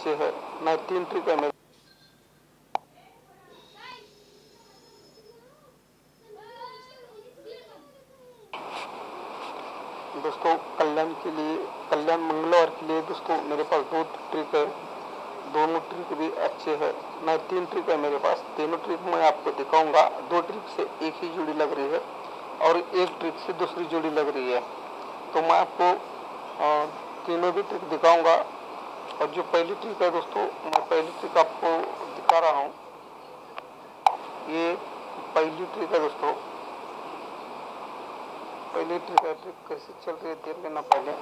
अच्छे है, ना 3 ट्रिक है मेरे। दोस्तों कल्याण के लिए, कल्याण मंगलवार के लिए दोस्तों मेरे पास 2 ट्रिक है, दोनों ट्रिक भी अच्छे हैं, ना 3 ट्रिक है मेरे पास। तीनों ट्रिक मैं आपको दिखाऊंगा। 2 ट्रिक से एक ही जोड़ी लग रही है और 1 ट्रिक से दूसरी जोड़ी लग रही है। तो मैं आपको तीनों भी ट्रिक दिखाऊंगा। और जो पहली ट्रिक है दोस्तों, मैं पहली ट्रिक आपको दिखा रहा हूँ। ये पहली ट्रिक है दोस्तों, पहली ट्रिक है। ट्रिक कैसे चल रही है देख लेना पहले।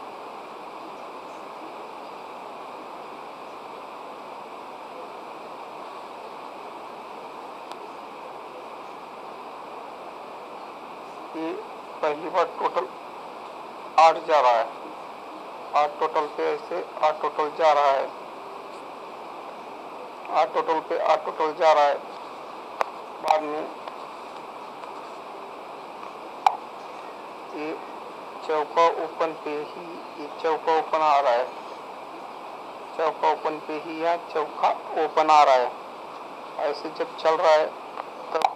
ये पहली बार टोटल 8 जा रहा है, 8 टोटल पे ऐसे 8 टोटल जा रहा है, 8 टोटल पे 8 टोटल जा रहा है। बाद में ये चौका ओपन पे ही, ये चौका ओपन आ रहा है, चौका ओपन पे ही या चौका ओपन आ रहा है। ऐसे जब चल रहा है तब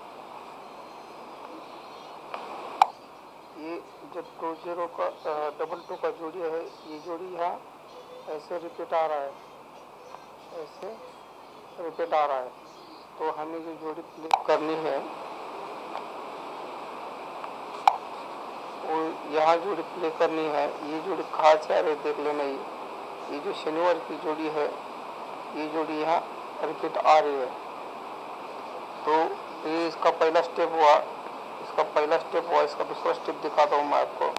ये जो 2-0 का डबल 2 का जोड़ी है, ये जोड़ी यहाँ ऐसे रिपीट आ रहा है, ऐसे रिपीट आ रहा है। तो हमें जो जोड़ी प्ले करनी है वो यहाँ जोड़ी प्ले करनी है। ये जोड़ी कहाँ से आ रही है देख लेना। ये जो शनिवार की जोड़ी है, ये जोड़ी यहाँ रिपीट आ रही है। तो ये इसका पहला स्टेप हुआ, इसका पहला स्टेप हुआ। इसका दूसरा स्टेप दिखाता हूँ मैं आपको।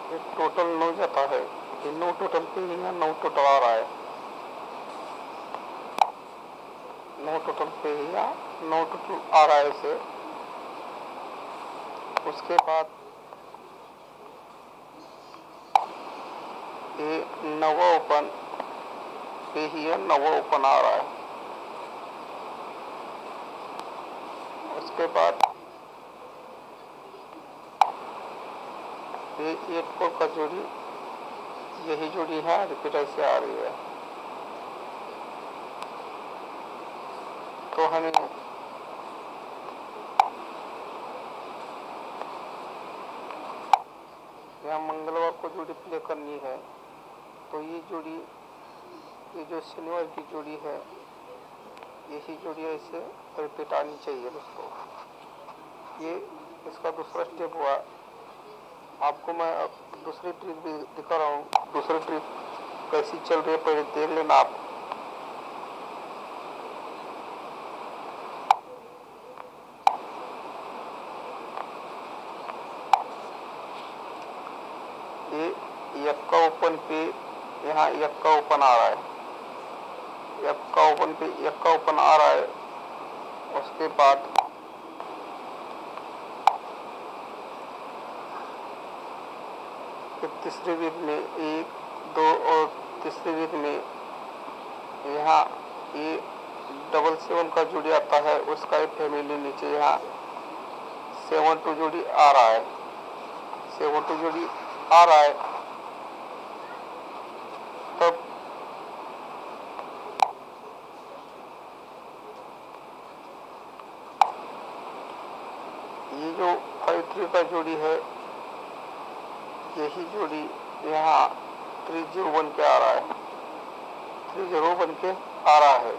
ये टोटल 9 जाता है, ये 9 टोटल पे यहाँ 9 टोटल आ रहा है, 9 टोटल पे यहाँ 9 टोटल आ रहा है इसे। उसके बाद ये 9वां ओपन पे ही है, 9वां ओपन आ रहा है। उसके बाद ये 8 4 का जोड़ी, यही जोड़ी है रिपीट ऐसे आ रही है। तो हमें यहाँ मंगलवार को जोड़ी प्ले करनी है। तो ये जोड़ी, ये जो शनिवार की जोड़ी है, यही जोड़ी ऐसे रिपीट आनी चाहिए दोस्तों। ये इसका दूसरा स्टेप हुआ। आपको मैं अब दूसरी ट्रिक भी दिखा रहा हूँ। दूसरी ट्रिक कैसी चल रही है पहले देख लेना आप। ये यक्का ओपन पे यहाँ यक्का ओपन आ रहा है, यक्का ओपन पे यक्का ओपन आ रहा है। उसके बाद तीसरी वीक में 1 2 और तीसरी वीक में यहाँ ये 7 का जोड़ी आता है, उसका एक फैमिली नीचे यहाँ 7 2 जोड़ी आ रहा है, 7 2 जोड़ी आ रहा है। तब ये जो 5 3 का जोड़ी है, यही जोड़ी यहाँ 3-0 बन के आ रहा है, 3-0 बन के आ रहा है।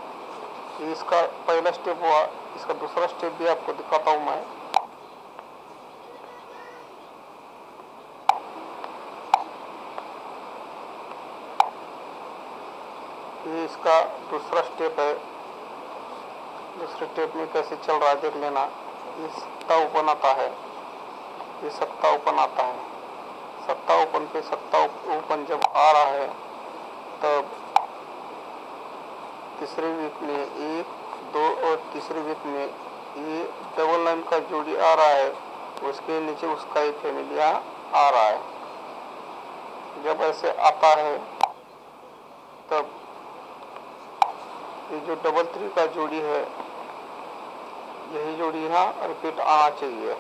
ये इसका पहला स्टेप हुआ। इसका दूसरा स्टेप भी आपको दिखाता हूँ मैं। ये इसका दूसरा स्टेप है। दूसरे स्टेप में कैसे चल रहा है देख लेना। ये सत्ता ओपन आता है, ये सत्ता ओपन आता है। सत्ता ओपन पे सत्ता ओपन जब आ रहा है तब तीसरे वीक में 1 2 और तीसरे वीक में ये 9 का जोड़ी आ रहा है, उसके नीचे उसका एक फैमिली आ रहा है। जब ऐसे आता है तब ये जो डबल 3 का जोड़ी है, यही जोड़ी यहाँ रिपीट आना चाहिए।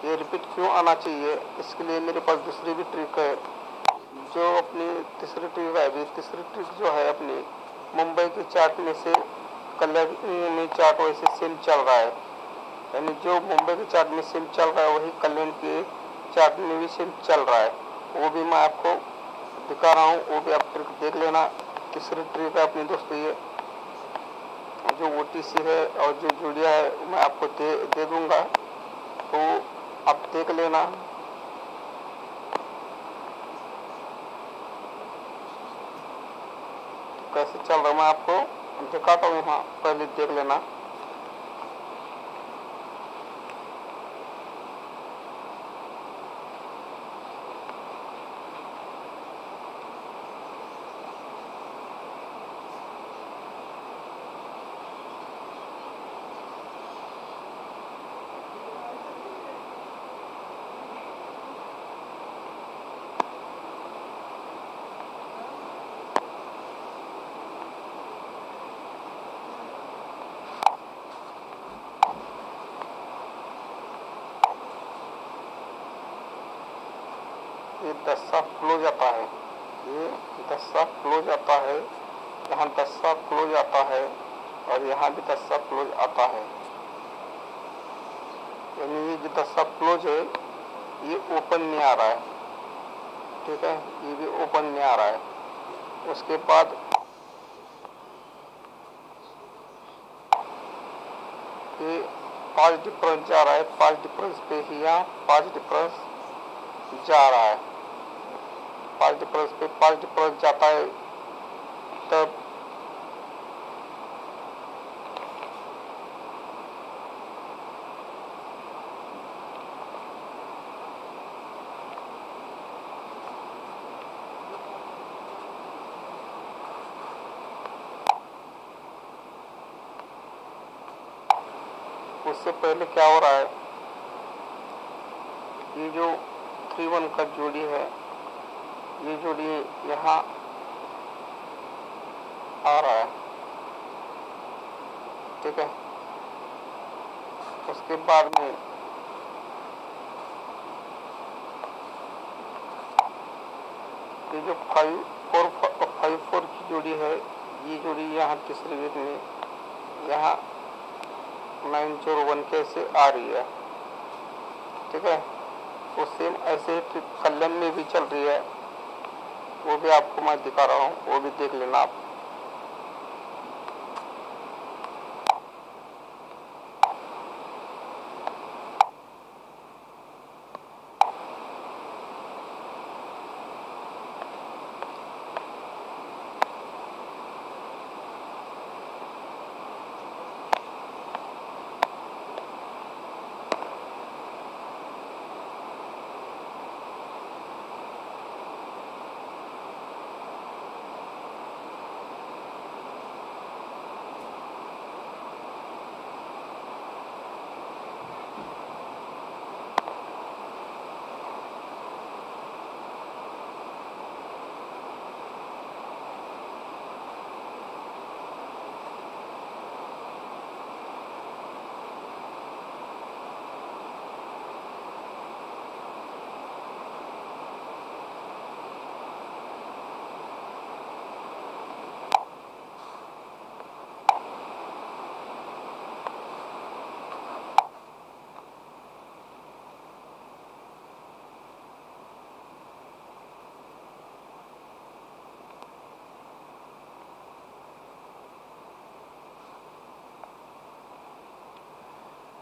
ये रिपीट क्यों आना चाहिए, इसके लिए मेरे पास दूसरी भी ट्रिक है। जो अपनी तीसरी ट्रिक है, अभी तीसरी ट्रिक जो है अपनी मुंबई की चार्ट में से कल्याण में चार्ट वैसे सेम चल रहा है, यानी जो मुंबई की चार्ट में सेम चल रहा है वही कल्याण के चार्ट में भी सेम चल रहा है। वो भी मैं आपको दिखा रहा हूँ, वो भी आप ट्रिक देख लेना। तीसरी ट्रिक है अपनी दोस्तों, ये जो OTC है और जो जोड़िया है मैं आपको दे दूंगा, तो आप देख लेना। कैसे चल रहा है मैं आपको दिखाता हूँ, यहाँ पहले देख लेना। ये 10 क्लोज आता है, ये 10 क्लोज आता है, यहाँ 10 क्लोज आता है और यहाँ भी 10 क्लोज आता है। यानी ये जो 10 क्लोज है ये ओपन नहीं आ रहा है, ठीक है, ये भी ओपन नहीं आ रहा है। उसके बाद ये 5 डिफरेंस जा रहा है, 5 डिफरेंस पे ही यहाँ 5 डिफरेंस जा रहा है। 5 डिफरेंस पे 5 डिफरेंस जाता है, तब उससे पहले क्या हो रहा है, ये जो 3-1 का जोड़ी है, ये जोड़ी यहाँ आ रहा है, ठीक है। उसके बाद में ये जो 5-4 की जोड़ी है, ये जोड़ी यहाँ तीसरी वीक में यहाँ 9-1 कैसे आ रही है, ठीक है। वो सेम ऐसे ही कल्याण में भी चल रही है, वो भी आपको मैं दिखा रहा हूँ, वो भी देख लेना आप।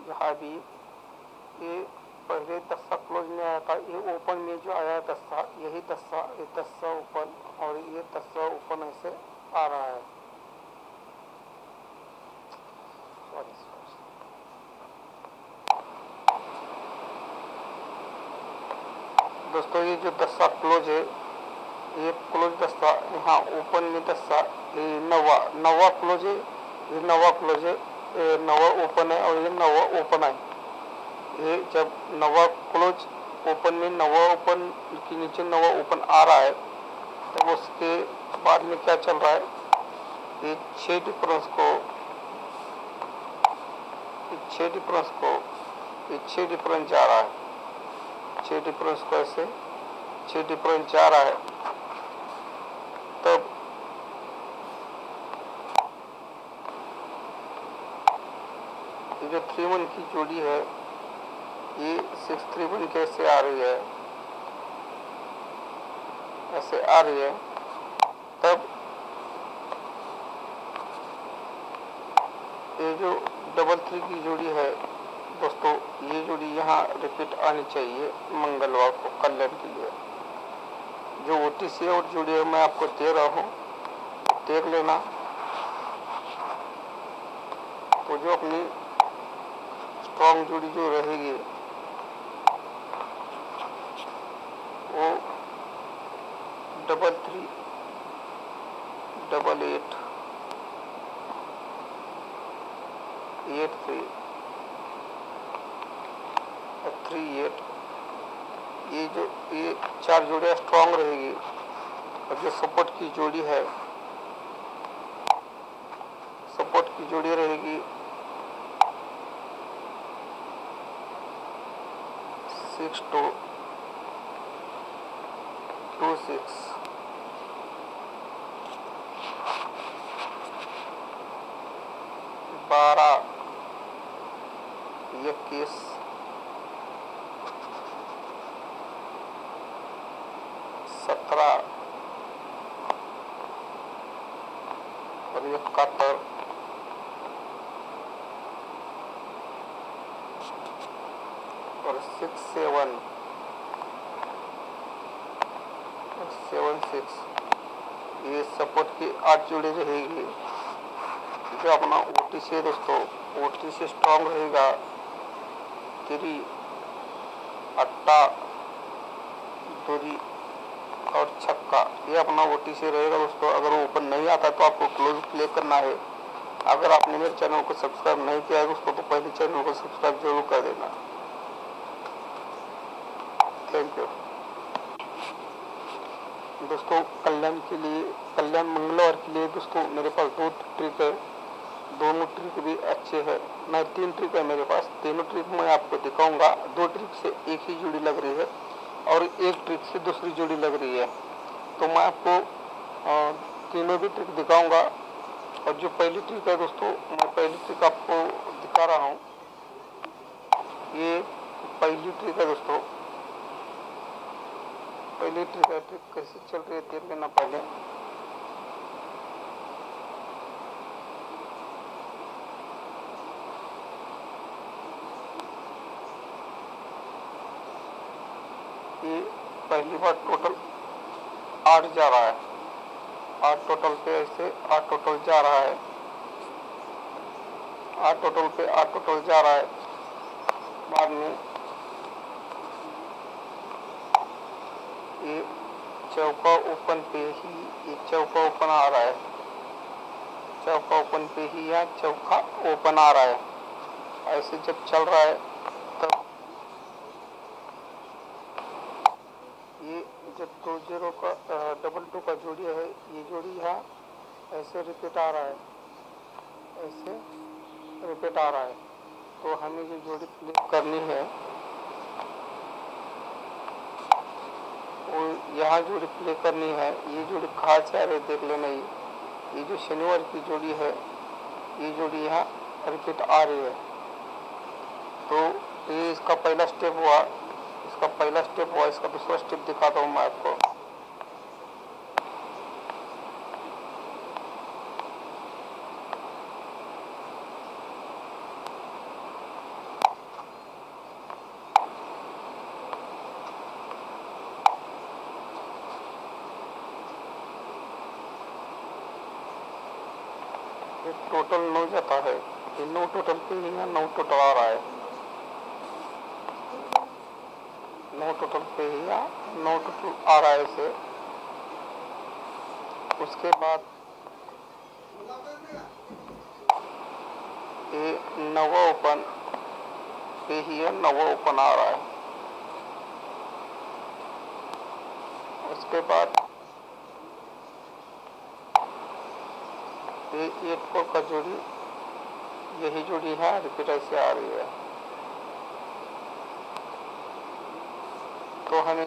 यहाँ भी ये पहले 10 क्लोज में आया था, ये ओपन में जो आया है 10, यही 10, ये 10 ओपन और ये 10 ओपन ऐसे आ रहा है। दोस्तों ये जो 10 क्लोज है, ये क्लोज 10 यहाँ ओपन में 10, ये नवा क्लोज है, ये नवा क्लोज है, नवा ओपन है और ये नवा ओपन है। ये जब नवा क्लोज ओपन में नवा ओपन के नीचे नवा ओपन आ रहा है, तब उसके बाद में क्या चल रहा है, ये 6 डिफरेंस को ये 6 डिफरेंस जा रहा है, 6 डिफरेंस को ऐसे 6 डिफरेंस जा रहा है। तब ये जो 3-1 की जोड़ी है, ये 6-3-1 कैसे आ रही है, ऐसे आ रही है। तब ये जो 3-3 की जोड़ी है दोस्तों, ये जोड़ी यहाँ रिपीट आनी चाहिए मंगलवार को कल्याण के लिए। जो OTC और जोड़ी है मैं आपको दे रहा हूँ, देख लेना। तो जो अपनी स्ट्रॉन्ग जोड़ी जो रहेगी वो 3-3, 8-8, 8-3, 3-8, ये 4 जोड़ियाँ स्ट्रॉन्ग रहेगी। और जो सपोर्ट की जोड़ी है, सपोर्ट की जोड़ी रहेगी 6-2, 2-6, 12, 21, 17 और 71 और 6-7 और 7-6, ये सपोर्ट की 8 जोड़ी रहेगी। जो अपना OTC है दोस्तों, OTC स्ट्रॉन्ग रहेगा 3, 8, 2 और छक्का, ये अपना OTC रहेगा दोस्तों। अगर वो ओपन नहीं आता तो आपको क्लोज प्ले करना है। अगर आपने मेरे चैनल को सब्सक्राइब नहीं किया है दोस्तों, तो पहले चैनल को सब्सक्राइब जरूर कर देना। थैंक यू दोस्तों। कल्याण मंगलवार के लिए दोस्तों मेरे पास 2 ट्रिक है, दोनों ट्रिक भी अच्छे हैं। मैं 3 ट्रिक है मेरे पास, तीनों ट्रिक मैं आपको दिखाऊंगा। 2 ट्रिक से एक ही जोड़ी लग रही है और 1 ट्रिक से दूसरी जोड़ी लग रही है। तो मैं आपको तीनों भी ट्रिक दिखाऊंगा। और जो पहली ट्रिक है दोस्तों, मैं पहली ट्रिक आपको दिखा रहा हूँ। ये पहली ट्रिक है दोस्तों, पहली ट्रिक है। ट्रिक कैसे चल रही है देख लेना पहले। ये पहली बार टोटल 8 जा रहा है, 8 टोटल पे ऐसे 8 टोटल जा रहा है, 8 टोटल पे 8 टोटल जा रहा है। बाद में ये चौका ओपन पे ही, ये चौका ओपन आ रहा है, चौका ओपन पे ही या चौका ओपन आ रहा है। ऐसे जब चल रहा है तब ये जब 2-0 का 2-2 का जोड़ी है, ये जोड़ी यहाँ ऐसे रिपीट आ रहा है, ऐसे रिपीट आ रहा है। तो हमें ये जोड़ी प्ले करनी है, और यहाँ जोड़ी प्ले करनी है। ये जोड़ी कहाँ से आ रही है देख लेना। ये जो शनिवार की जोड़ी है, ये जोड़ी यहाँ रिपीट आ रही है। तो ये इसका पहला स्टेप हुआ, इसका पहला स्टेप हुआ। इसका दूसरा स्टेप दिखाता हूँ मैं आपको। टोटल 9 जाता है, ये 9 टोटल पे ही यहाँ 9 टोटल आ रहा है, 9 टोटल पे ही यहाँ 9 टोटल आ रहा है इसे। उसके बाद ये नवा ओपन पे ही है, नवा ओपन आ रहा है, उसके बाद ये 8 4 का जोड़ी, यही जोड़ी है, रिपीट ऐसे आ रही है। तो हमें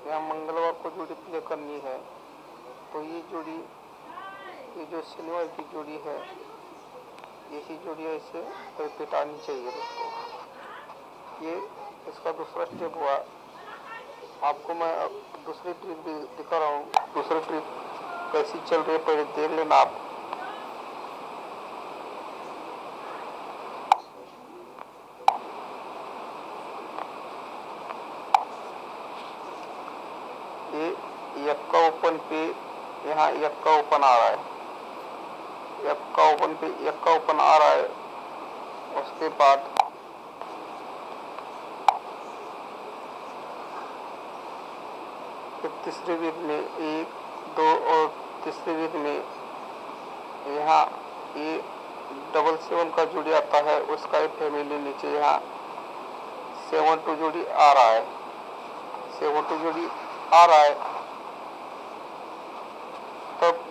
यहाँ मंगलवार को जोड़ी प्ले करनी है। तो ये जोड़ी, ये जो शनिवार की जोड़ी है, यही जोड़ी ऐसे रिपीट आनी चाहिए दोस्तों। ये इसका दूसरा स्टेप हुआ। आपको मैं अब दूसरी ट्रिक भी दिखा रहा हूँ। दूसरी ट्रिक कैसी चल रही है पहले देख लेना आप। ये यक्का ओपन पे, यहाँ यक्का ओपन आ रहा है, यक्का ओपन पे यक्का ओपन आ रहा है। उसके बाद तीसरे वीक में 1 2 और तीसरे वीक में यहाँ ये 7 7 का जोड़ी आता है, उसका एक फैमिली नीचे यहाँ 7 2 जोड़ी आ रहा है, 7 2 जोड़ी आ रहा है। तब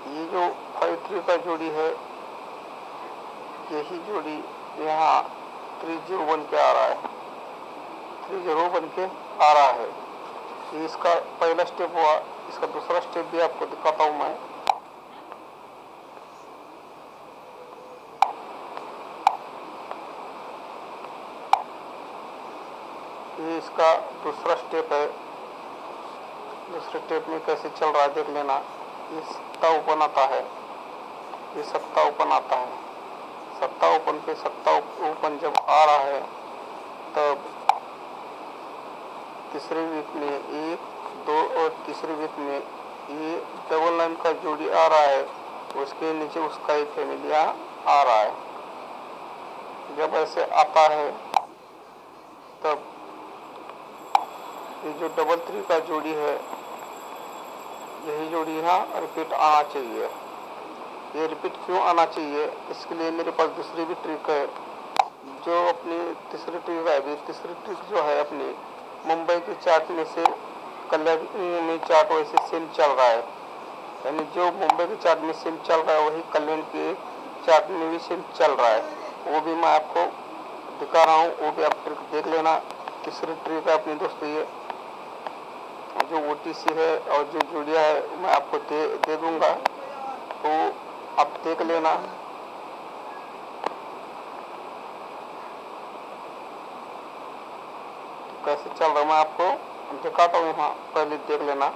ये जो 5 3 का जोड़ी है, यही जोड़ी यहाँ 3 0 बन के आ रहा है, 3 0 बन के आ रहा है। ये इसका पहला स्टेप हुआ। इसका दूसरा स्टेप भी आपको दिखाता हूँ मैं। ये इसका दूसरा स्टेप है। दूसरे स्टेप में कैसे चल रहा है देख लेना। ये सत्ता ओपन आता है, ये सत्ता ओपन आता है। सत्ता ओपन पे सत्ता ओपन जब आ रहा है, तब तीसरे वीक में 1 2 और तीसरे वीक में ये डबल लाइन का जोड़ी आ रहा है, उसके नीचे उसका एक फैमिली आ रहा है। जब ऐसे आता है, तब ये जो 3 3 का जोड़ी है, यही जोड़ी यहाँ रिपीट आना चाहिए। ये रिपीट क्यों आना चाहिए, इसके लिए मेरे पास दूसरी भी ट्रिक है। जो अपनी तीसरी ट्रिक है, अभी तीसरी ट्रिक जो है अपनी मुंबई के चार्ट में से कल्याण में चार्ट वैसे सेम चल रहा है, यानी जो मुंबई के चार्ट में सेम चल रहा है वही कल्याण के चार्ट में भी सेम चल रहा है। वो भी मैं आपको दिखा रहा हूँ, वो भी आप ट्रिक देख लेना। तीसरी ट्रिक है अपनी दोस्तों, ये जो OTC है और जो जुड़िया है मैं आपको दे दूंगा, तो आप देख लेना। कैसे चल रहा है मैं आपको दिखाता हूँ, यहाँ पहले देख लेना।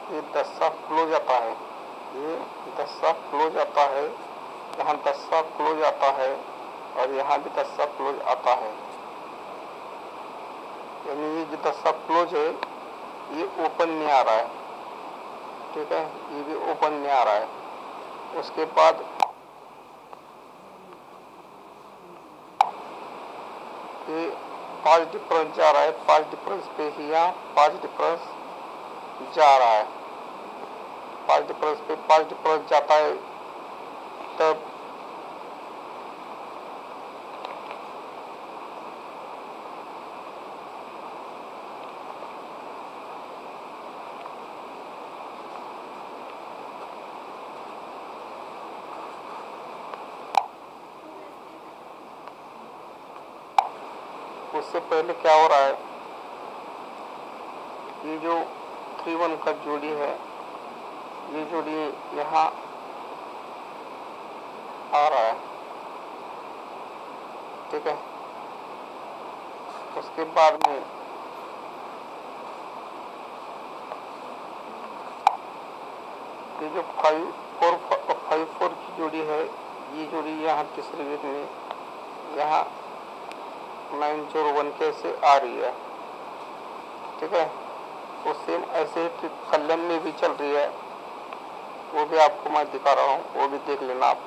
ये 10 सा क्लोज आता है, ये 10 सा क्लोज आता है, यहाँ 10 सा क्लोज आता है और यहाँ भी 10 सा क्लोज आता है। यानी ये जो 10 सा क्लोज है ये ओपन नहीं आ रहा है, ठीक है, ये भी ओपन नहीं आ रहा है। उसके बाद ये 5 डिफरेंस जा रहा है, 5 डिफरेंस पे ही यहाँ 5 डिफरेंस जा रहा है, 5 डिफरेंस पे 5 डिफरेंस जाता है। तब उससे पहले क्या हो रहा है, ये जो 3 1 का जोड़ी है, ये जोड़ी यहाँ आ रहा है, ठीक है। उसके बाद में ये जो 5-4 की जोड़ी है, ये जोड़ी यहाँ तीसरे वेग में यहाँ 901 कैसे आ रही है, ठीक है। वो सेम ऐसे ही ट्रिक कल्याण में भी चल रही है, वो भी आपको मैं दिखा रहा हूँ, वो भी देख लेना आप।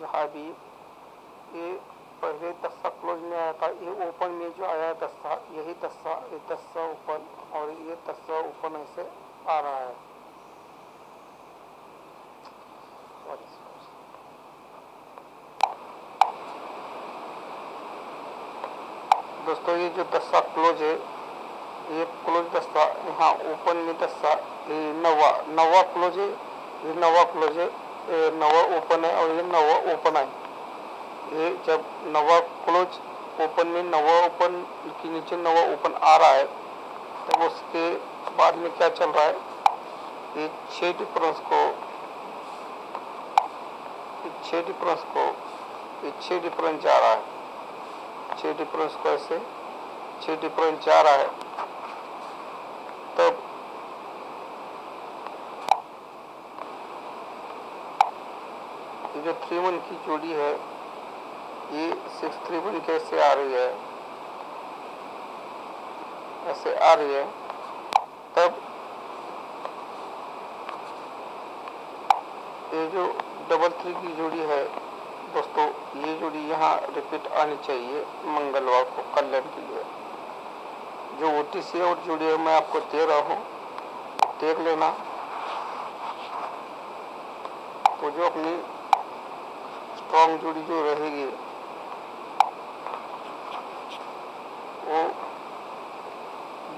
यहाँ भी ये पहले 10 क्लोज में आया था, ये ओपन में जो आया 10, यही 10 ओपन, और ये 10 ओपन ऐसे आ रहा है। दोस्तों ये जो 10 क्लोज है, ये क्लोज 10 यहाँ ओपन में 10, ये नवा क्लोज है, ये नवा क्लोज है, ये नवा ओपन है, और ये नवा ओपन है। ये जब नवा क्लोज ओपन में नवा ओपन के नीचे नवा ओपन आ रहा है, तब उसके बाद में क्या चल रहा है, ये 6 डिफरेंस को ये 6 डिफरेंस जा रहा है, 6 डिफरेंस को ऐसे 6 डिफरेंस जा रहा है। तब ये जो 3-1 की जोड़ी है, ये 6-3-1 कैसे आ रही है, ऐसे आ रही है। तब ये जो 3-3 की जोड़ी है दोस्तों, ये जोड़ी यहाँ रिपीट आनी चाहिए मंगलवार को कल्याण के लिए। जो OTC और जोड़ी है मैं आपको दे रहा हूँ, देख लेना। तो जो अपनी स्ट्रॉन्ग जोड़ी जो रहेगी वो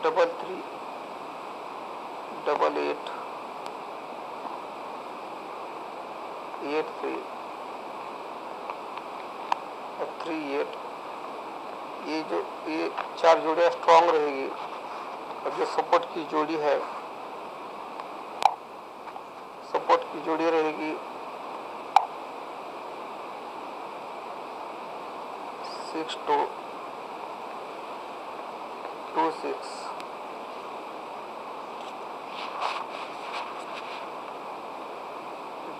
3-3, 8-8, 8-3, 3-8, ये 4 जोड़ियाँ स्ट्रॉन्ग रहेगी। और जो सपोर्ट की जोड़ी है, सपोर्ट की जोड़ी रहेगी 6-2, 2-6,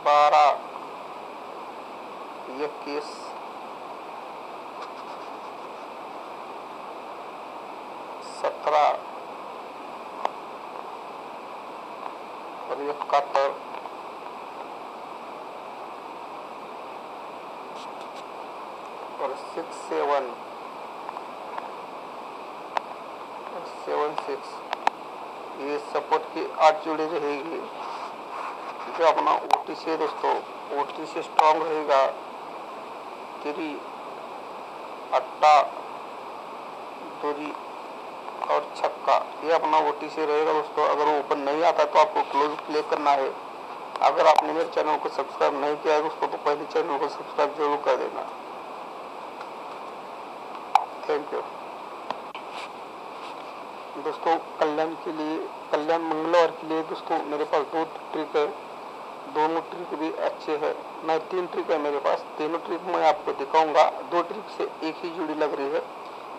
12, 21, 17 और 71 और 6-7 और 7-6, ये सपोर्ट की 8 जोड़ी रहेगी। जो अपना OTC है दोस्तों, OTC स्ट्रॉन्ग रहेगा 3, 8, 2 और छक्का, ये अपना OTC रहेगा दोस्तों। अगर वो ओपन नहीं आता तो आपको क्लोज प्ले करना है। अगर आपने मेरे चैनल को सब्सक्राइब नहीं किया है दोस्तों, तो पहले चैनल को सब्सक्राइब जरूर कर देना। थैंक यू दोस्तों। कल्याण मंगलवार के लिए दोस्तों मेरे पास 2 ट्रिक है, दोनों ट्रिक भी अच्छे हैं। मैं 3 ट्रिक है मेरे पास, तीनों ट्रिक मैं आपको दिखाऊंगा। 2 ट्रिक से एक ही जोड़ी लग रही है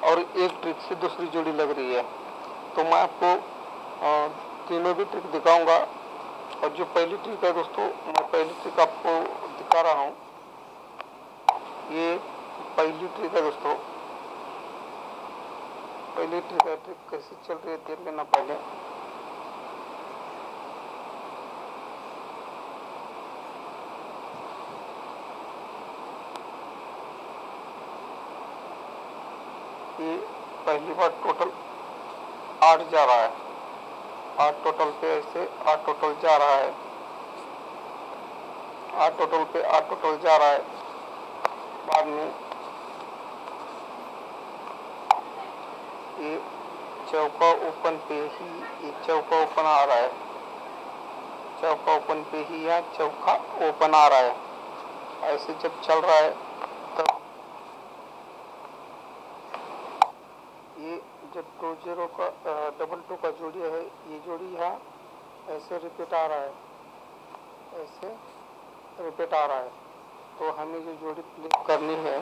और एक ट्रिक से दूसरी जोड़ी लग रही है। तो मैं आपको तीनों भी ट्रिक दिखाऊंगा। और जो पहली ट्रिक है दोस्तों, मैं पहली ट्रिक आपको दिखा रहा हूँ। ये पहली ट्रिक है दोस्तों, पहली ट्रिक है। ट्रिक कैसी चल रही है देख लेना पहले। ये पहली बार टोटल 8 जा रहा है, 8 टोटल पे ऐसे 8 टोटल जा रहा है, 8 टोटल पे 8 टोटल जा रहा है। बाद में ये चौका ओपन पे ही ये चौका ओपन आ रहा है, चौका ओपन पे ही या चौका ओपन आ रहा है। ऐसे जब चल रहा है तब ये जो 2-0 का डबल 2 का जोड़ी है, ये जोड़ी यहाँ ऐसे रिपीट आ रहा है, ऐसे रिपीट आ रहा है। तो हमें जो जोड़ी प्ले करनी है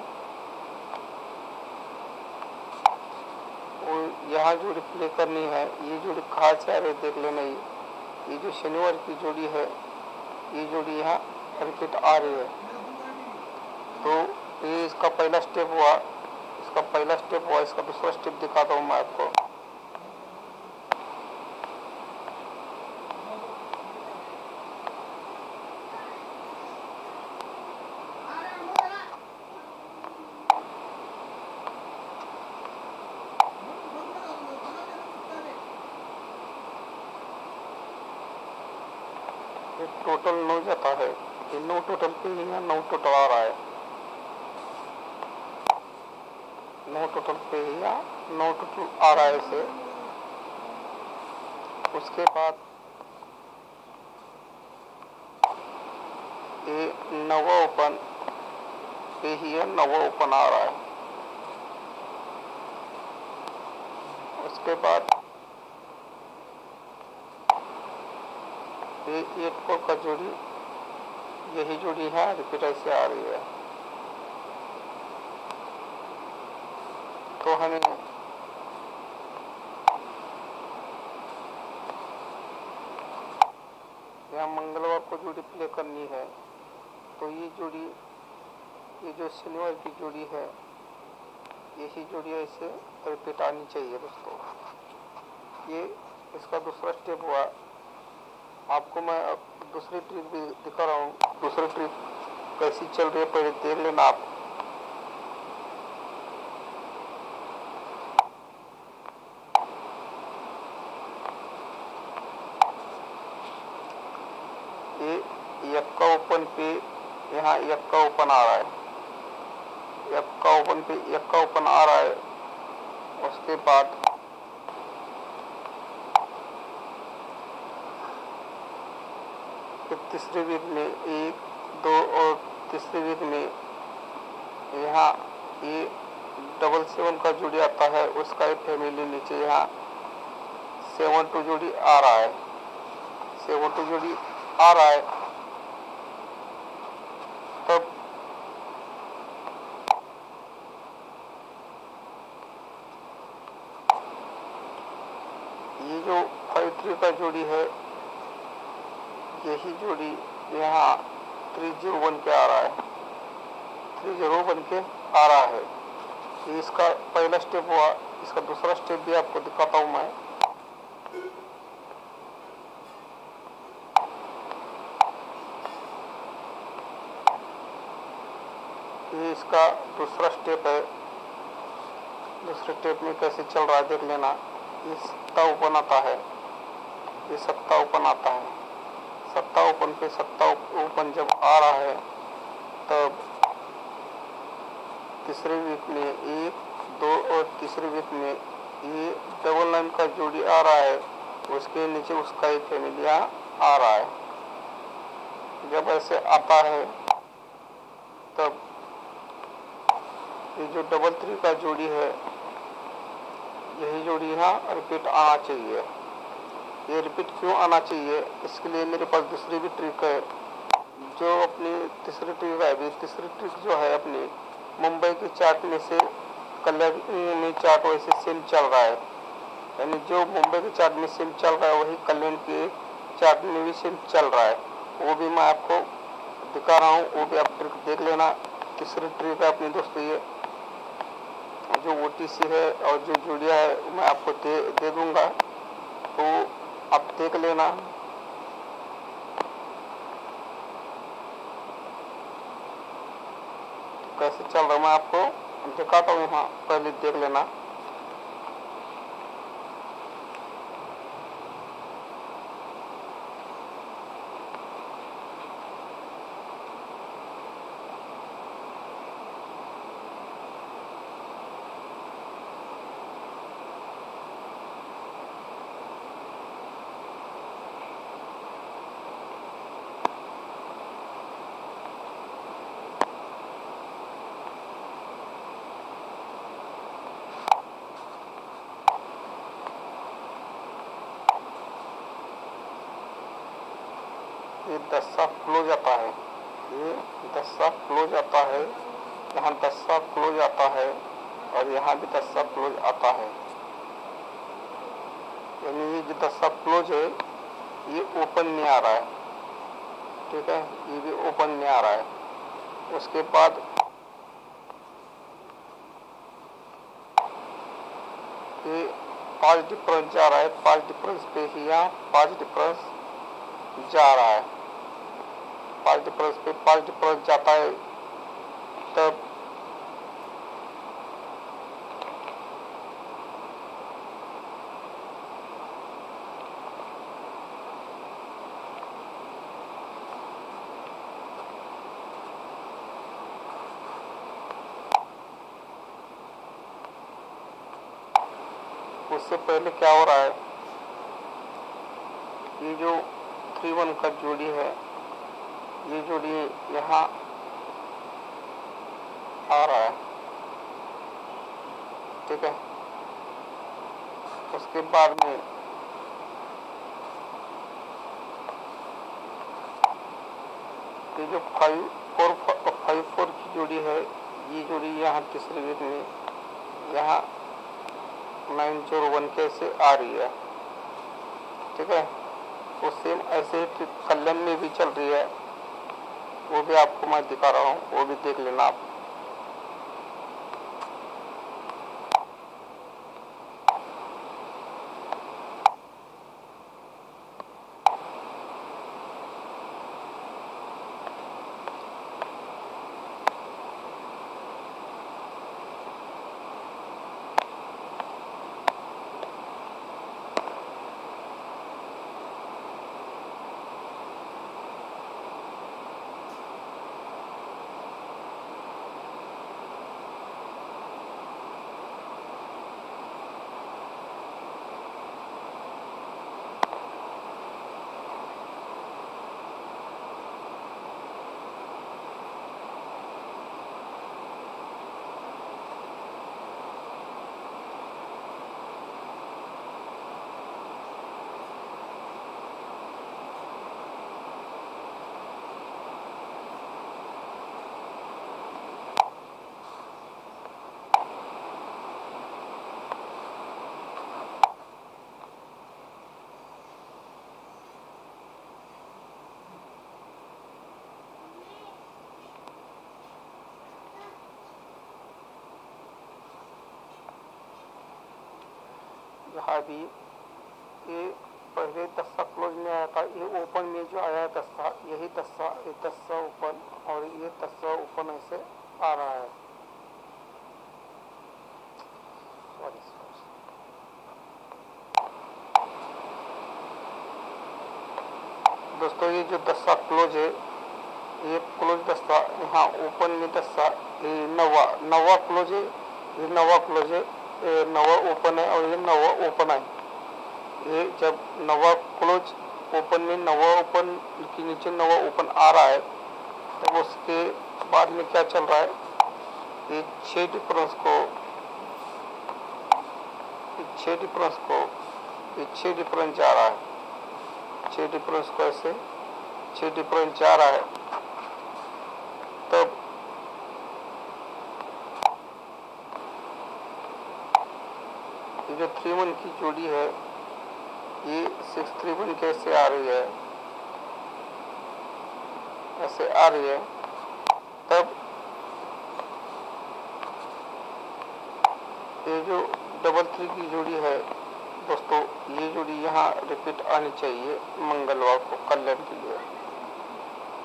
वो यहाँ जोड़ी प्ले करनी है। ये जोड़ी कहाँ से आ रही है देख लेना। ये जो शनिवार की जोड़ी है, ये जोड़ी यहाँ रिपीट आ रही है। तो ये इसका पहला स्टेप हुआ, इसका पहला स्टेप हुआ। इसका दूसरा स्टेप दिखाता हूँ मैं आपको। ये टोटल 9 जाता है, ये 9 टोटल पे यहाँ 9 टोटल आ रहा है, 9 टोटल पे यहाँ 9 टोटल आ रहा है इसे। उसके बाद ये 9वां ओपन पे ही है, 9वां ओपन आ रहा है। उसके बाद ये 8-4 का जोड़ी, यही जोड़ी है रिपीट ऐसे आ रही है। तो हमें यहाँ मंगलवार को जोड़ी प्ले करनी है। तो ये जोड़ी, ये जो शनिवार की जोड़ी है, यही जोड़ी ऐसे रिपीट आनी चाहिए दोस्तों। ये इसका दूसरा स्टेप हुआ। आपको मैं अब दूसरी ट्रिक भी दिखा रहा हूँ। दूसरी ट्रिक कैसी चल रही है पहले देख लेना आप। ये यक्का ओपन पे यहाँ यक्का ओपन आ रहा है, यक्का ओपन पे यक्का ओपन आ रहा है। उसके बाद तीसरी वीक में 1, 2 और तीसरी वीक में यहाँ ये 7-7 का जोड़ी आता है, उसका एक फैमिली नीचे यहाँ 7-2 जोड़ी आ रहा है, 7-2 जोड़ी आ रहा है। तब ये जो 5-3 का जोड़ी है, यही जोड़ी यहाँ 3-0 बन के आ रहा है, 3-0 बन के आ रहा है। ये इसका पहला स्टेप हुआ। इसका दूसरा स्टेप भी आपको दिखाता हूँ मैं। ये इसका दूसरा स्टेप है। दूसरे स्टेप में कैसे चल रहा है देख लेना। ये 7 ओपन आता है, ये 7 ओपन आता है। 7 ओपन पे 7 ओपन जब आ रहा है तब तीसरे वीक में 1, 2 और तीसरे वीक में ये 9 का जोड़ी आ रहा है, उसके नीचे उसका एक फैमिली आ रहा है। जब ऐसे आता है तब ये जो 3-3 का जोड़ी है, यही जोड़ी यहाँ रिपीट आना चाहिए। ये रिपीट क्यों आना चाहिए, इसके लिए मेरे पास दूसरी भी ट्रिक है। जो अपनी तीसरी ट्रिक है, अभी तीसरी ट्रिक जो है अपनी मुंबई की चार्ट में से कल्याण में चार्ट वैसे सेम चल रहा है, यानी जो मुंबई के चार्ट में सेम चल रहा है वही कल्याण के चार्ट में भी सेम चल रहा है। वो भी मैं आपको दिखा रहा हूँ, वो भी आप ट्रिक देख लेना। तीसरी ट्रिक है अपनी दोस्तों, ये जो ओटीसी है और जो जोड़िया है मैं आपको दे दूंगा, तो आप देख लेना। कैसे चल रहा है मैं आपको दिखाता हूँ, हाँ पहले देख लेना। ये 10 सा क्लोज आता है, ये 10 सा क्लोज आता है, यहाँ 10 सा क्लोज आता है और यहाँ भी 10 सा क्लोज आता है। यानी ये जो 10 सा क्लोज है ये ओपन नहीं आ रहा है, ठीक है, ये भी ओपन नहीं आ रहा है। उसके बाद ये 5 डिफरेंस जा रहा है, 5 डिफरेंस पे ही यहाँ 5 डिफरेंस जा रहा है, 5 डिफरेंस पे 5 डिफरेंस जाता है। तब उससे पहले क्या हो रहा है, ये जो 3-1 का जोड़ी है, ये जोड़ी यहाँ आ रहा है, ठीक है। उसके बाद में ये जो 5-4 की जोड़ी है, ये जोड़ी यहाँ तीसरे वीक में यहाँ 901 कैसे आ रही है, ठीक है। वो सेम ऐसे ही कल्याण में भी चल रही है, वो भी आपको मैं दिखा रहा हूँ, वो भी देख लेना आप। यहाँ भी ये पहले 10 सा क्लोज में आया था, ये ओपन में जो आया है 10 सा, यही 10 सा, ये 10 सा ओपन और ये 10 सा ओपन ऐसे आ रहा है। दोस्तों ये जो 10 सा क्लोज है, ये क्लोज 10 सा, यहाँ ओपन में 10 सा, ये नवा क्लोज है, ये नवा क्लोज है, ये नवा ओपन है और ये नवा ओपन है। ये जब नवा क्लोज ओपन में नवा ओपन के नीचे नवा ओपन आ रहा है, तब उसके बाद में क्या चल रहा है, ये 6 डिफरेंस को ये 6 डिफरेंस जा रहा है, 6 डिफरेंस को ऐसे 6 डिफरेंस जा रहा है। ये जो 3-1 की जोड़ी है ये 6-3-1 कैसे आ रही है, ऐसे आ रही है। तब ये जो 3-3 की जोड़ी है दोस्तों, ये जोड़ी यहाँ रिपीट आनी चाहिए मंगलवार को कल्याण के लिए।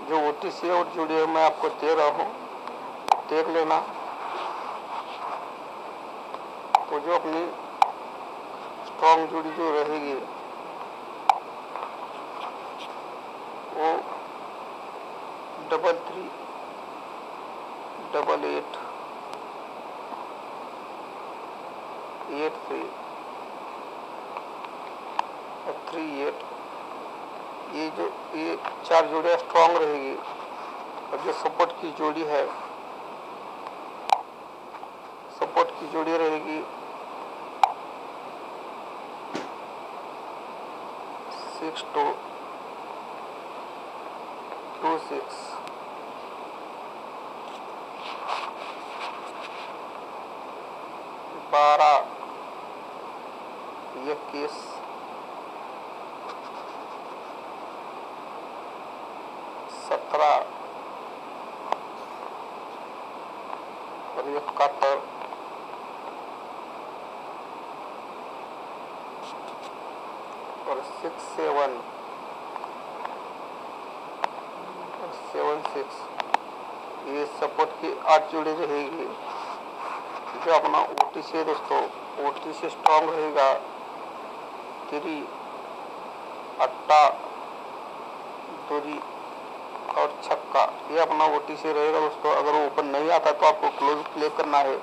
जो OTC और जोड़ी है मैं आपको दे रहा हूँ, देख लेना। तो जो अपनी स्ट्रॉन्ग जोड़ी जो रहेगी वो 3-3, 8-8, 8-3 और 3-8, ये 4 जोड़ियाँ स्ट्रॉन्ग रहेगी। और जो सपोर्ट की जोड़ी है, सपोर्ट की जोड़ी रहेगी 6-2, 2-6, 12, 21, 17 और 71 और 6-7 और 7-6। ये सपोर्ट की 8 जोड़ी रहेगी। जो अपना OTC है दोस्तों, OTC स्ट्रॉन्ग रहेगा 3, 8, 2 और छक्का। ये अपना OTC रहेगा दोस्तों। अगर वो ओपन नहीं आता तो आपको क्लोज प्ले करना है।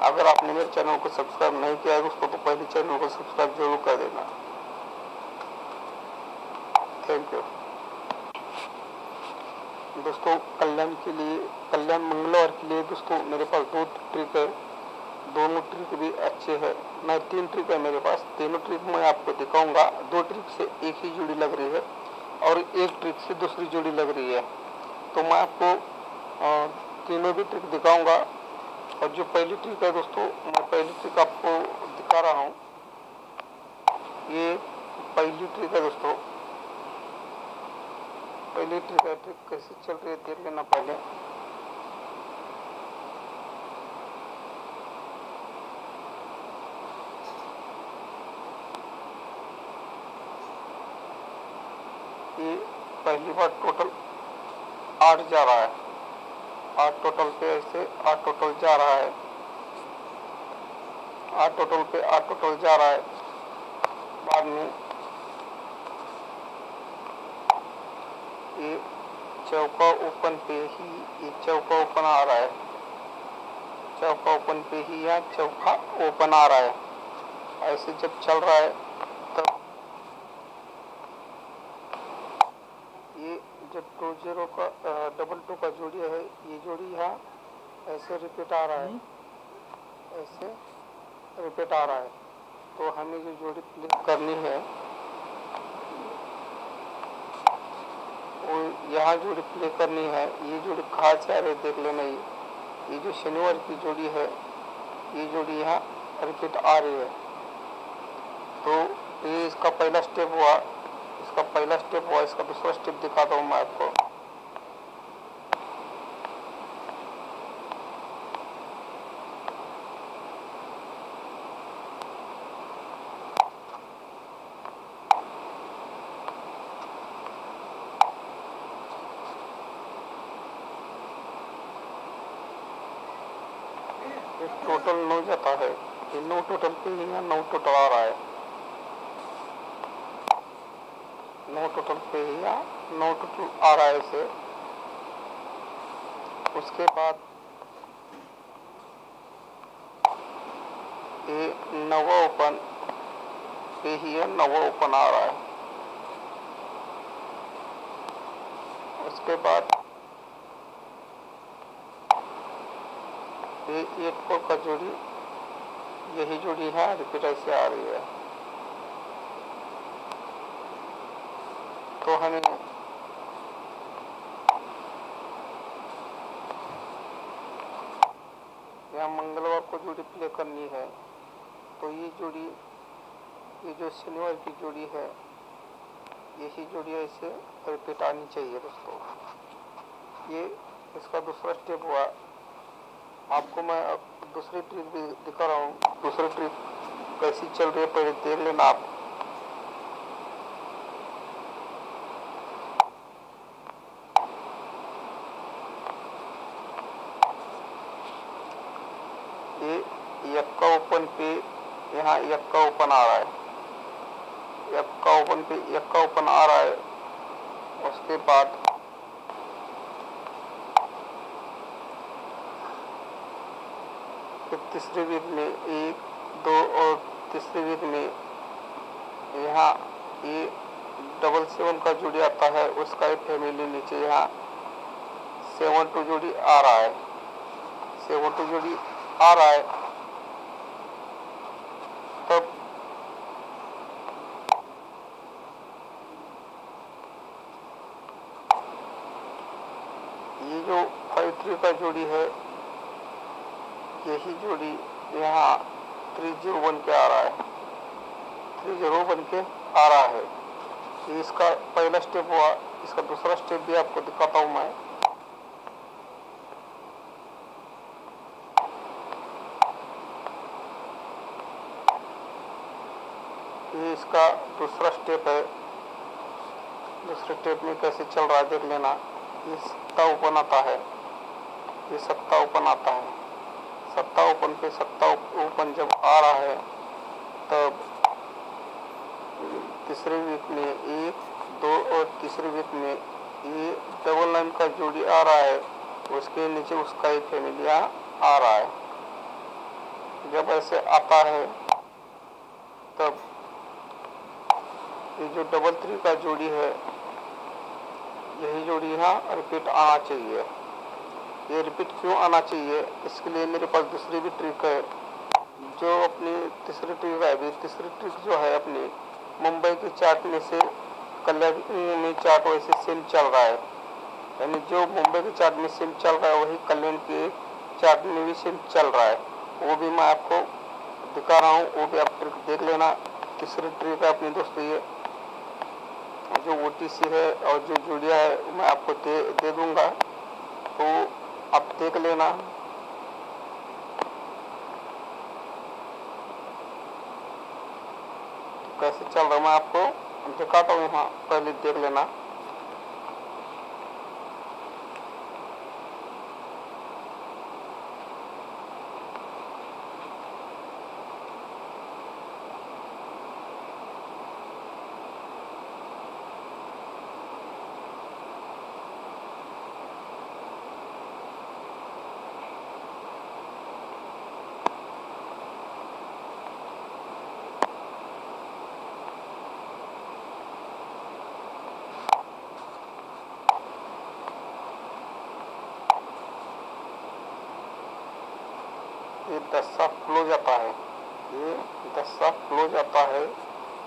अगर आपने मेरे चैनल को सब्सक्राइब नहीं किया है दोस्तों तो पहले चैनल को सब्सक्राइब जरूर कर देना। थैंक यू दोस्तों। कल्याण के लिए, कल्याण मंगलवार के लिए दोस्तों मेरे पास 2 ट्रिक है। दोनों ट्रिक भी अच्छे हैं। मैं 3 ट्रिक है मेरे पास, तीनों ट्रिक मैं आपको दिखाऊंगा। 2 ट्रिक से एक ही जोड़ी लग रही है और 1 ट्रिक से दूसरी जोड़ी लग रही है। तो मैं आपको तीनों भी ट्रिक दिखाऊंगा। और जो पहली ट्रिक है दोस्तों, मैं पहली ट्रिक आपको दिखा रहा हूँ। ये पहली ट्रिक है दोस्तों, पहली ट्रिक है। ट्रिक कैसे चल रही है देख लेना पहले। ये पहली बार टोटल 8 जा रहा है, 8 टोटल पे ऐसे 8 टोटल जा रहा है, 8 टोटल पे 8 टोटल जा रहा है। बाद में ये चौका ओपन पे ही, ये चौका ओपन आ रहा है, चौका ओपन पे ही या चौका ओपन आ रहा है। ऐसे जब चल रहा है तब ये जो 2-0 का 2-2 का जोड़ी है, ये जोड़ी यहाँ ऐसे रिपीट आ रहा है, ऐसे रिपीट आ रहा है। तो हमें जो जोड़ी प्ले करनी है वो यहाँ जोड़ी प्ले करनी है। ये जोड़ी कहाँ से आ रही है देख लेना। ये जो शनिवार की जोड़ी है, ये जोड़ी यहाँ रिपीट आ रही है। तो ये इसका पहला स्टेप हुआ, इसका पहला स्टेप हुआ। इसका दूसरा स्टेप दिखाता हूँ मैं आपको। टोटल 9 जाता है, ये 9 टोटल पे यहाँ 9 टोटल आ रहा है, 9 टोटल पे यहाँ 9 टोटल आ रहा है इसे। उसके बाद ये 9वां ओपन पे ही है, 9वां ओपन आ रहा है। उसके बाद ये 8-4 का जोड़ी, यही जोड़ी है रिपीट ऐसे आ रही है। तो हमें यहाँ मंगलवार को जोड़ी प्ले करनी है। तो ये जोड़ी, ये जो शनिवार की जोड़ी है, यही जोड़ी ऐसे रिपीट आनी चाहिए दोस्तों। ये इसका दूसरा स्टेप हुआ। आपको मैं अब दूसरी ट्रिक भी दिखा रहा हूँ। दूसरी ट्रिक कैसी चल रही है पहले देख लेना आप। ये यक्का ओपन पे, यहाँ यक्का ओपन आ रहा है, यक्का ओपन पे यक्का ओपन आ रहा है। उसके बाद फिर तीसरी वीक में 1, 2 और तीसरी वीक में यहाँ ये 7-7 का जोड़ी आता है, उसका एक फैमिली नीचे यहाँ 7-2 जोड़ी आ रहा है, 7-2 जोड़ी आ रहा है। तब ये जो 5-3 का जोड़ी है, यही जोड़ी यहाँ 3-0 बन के आ रहा है, 3-0 बन के आ रहा है। ये इसका पहला स्टेप हुआ। इसका दूसरा स्टेप भी आपको दिखाता हूँ मैं। ये इसका दूसरा स्टेप है। दूसरे स्टेप में कैसे चल रहा है देख लेना। ये सत्ता ओपन आता है, ये सत्ता ओपन आता है, सत्ता ओपन पे सत्ता ओपन जब आ रहा है, तब तीसरे वीक में 1, 2 और तीसरे वीक में ये 9 का जोड़ी आ रहा है, उसके नीचे उसका एक फैमिली आ रहा है। जब ऐसे आता है तब ये जो 3-3 का जोड़ी है, यही जोड़ी यहाँ रिपीट आना चाहिए। ये रिपीट क्यों आना चाहिए, इसके लिए मेरे पास दूसरी भी ट्रिक है। जो अपनी तीसरी ट्रिक है, अभी तीसरी ट्रिक जो है अपनी मुंबई के चार्ट में से कल्याण में चार्ट वैसे सेम चल रहा है, यानी जो मुंबई के चार्ट में सेम चल रहा है वही कल्याण के चार्ट में भी सेम चल रहा है। वो भी मैं आपको दिखा रहा हूँ, वो भी आप ट्रिक देख लेना। तीसरी ट्रिक है अपनी दोस्तों, ये जो OTC है और जो जोड़िया है मैं आपको दे दूंगा, तो आप देख लेना। तो कैसे चल रहा है मैं आपको दिखाता हूँ, यहाँ पहले देख लेना। ये 10 क्लोज आता है, ये 10 क्लोज आता है,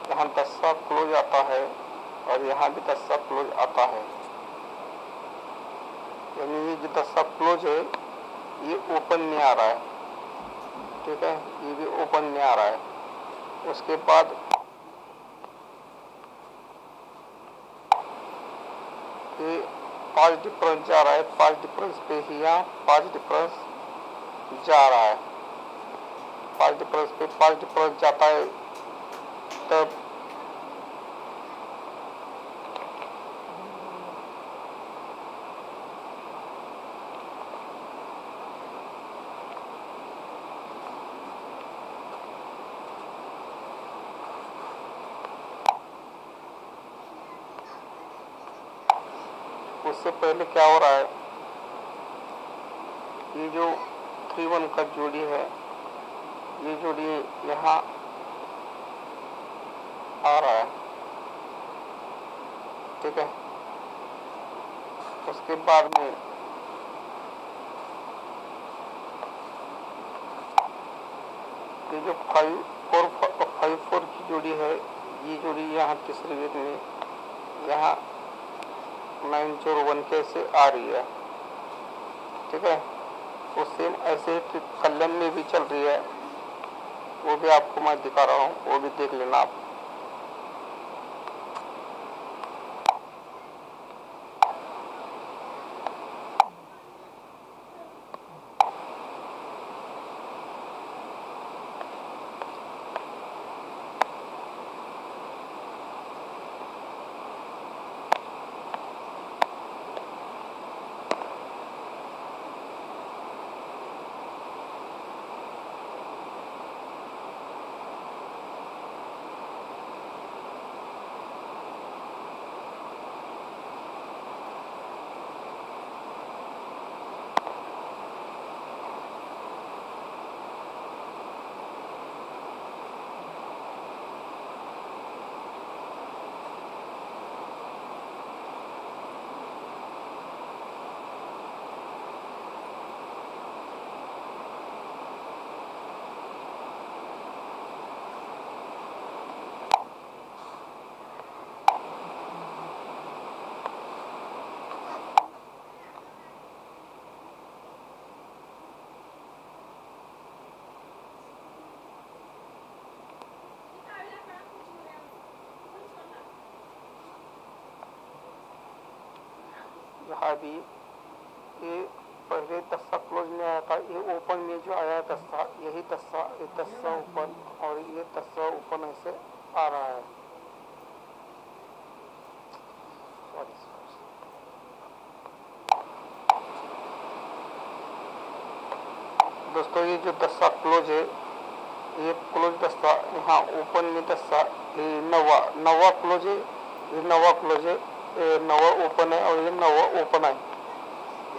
यहाँ 10 क्लोज आता है और यहाँ भी 10 क्लोज आता है। यानी ये जो 10 क्लोज है ये ओपन नहीं आ रहा है, ठीक है, ये भी ओपन नहीं आ रहा है। उसके बाद ये 5 डिफरेंस जा रहा है, 5 डिफरेंस पे ही यहाँ 5 डिफरेंस जा रहा है, 5 डिफरेंस पे 5 डिफरेंस जाता है। तब उससे पहले क्या हो रहा है, ये जो 3-1 का जोड़ी है, ये जोड़ी यहाँ आ रहा है, ठीक है। उसके बाद में ये जो 5-4 की जोड़ी है, ये जोड़ी यहाँ तीसरी वीक में यहाँ 9-1 कैसे आ रही है, ठीक है। वो सेम ऐसे ही कल्याण में भी चल रही है। वो भी आपको मैं दिखा रहा हूँ, वो भी देख लेना आप। यहाँ भी ये पहले तस्सा क्लोज में आया था, ये ओपन में जो आया है तस्सा, यही तस्सा, ये तस्सा ओपन और ये तस्सा ओपन ऐसे आ रहा है। सॉरी, दोस्तों ये जो तस्सा क्लोज है, ये क्लोज तस्सा, यहाँ ओपन में तस्सा, ये नवा क्लोज है, ये नवा क्लोज है, ये नवा ओपन है और ये नवा ओपन है।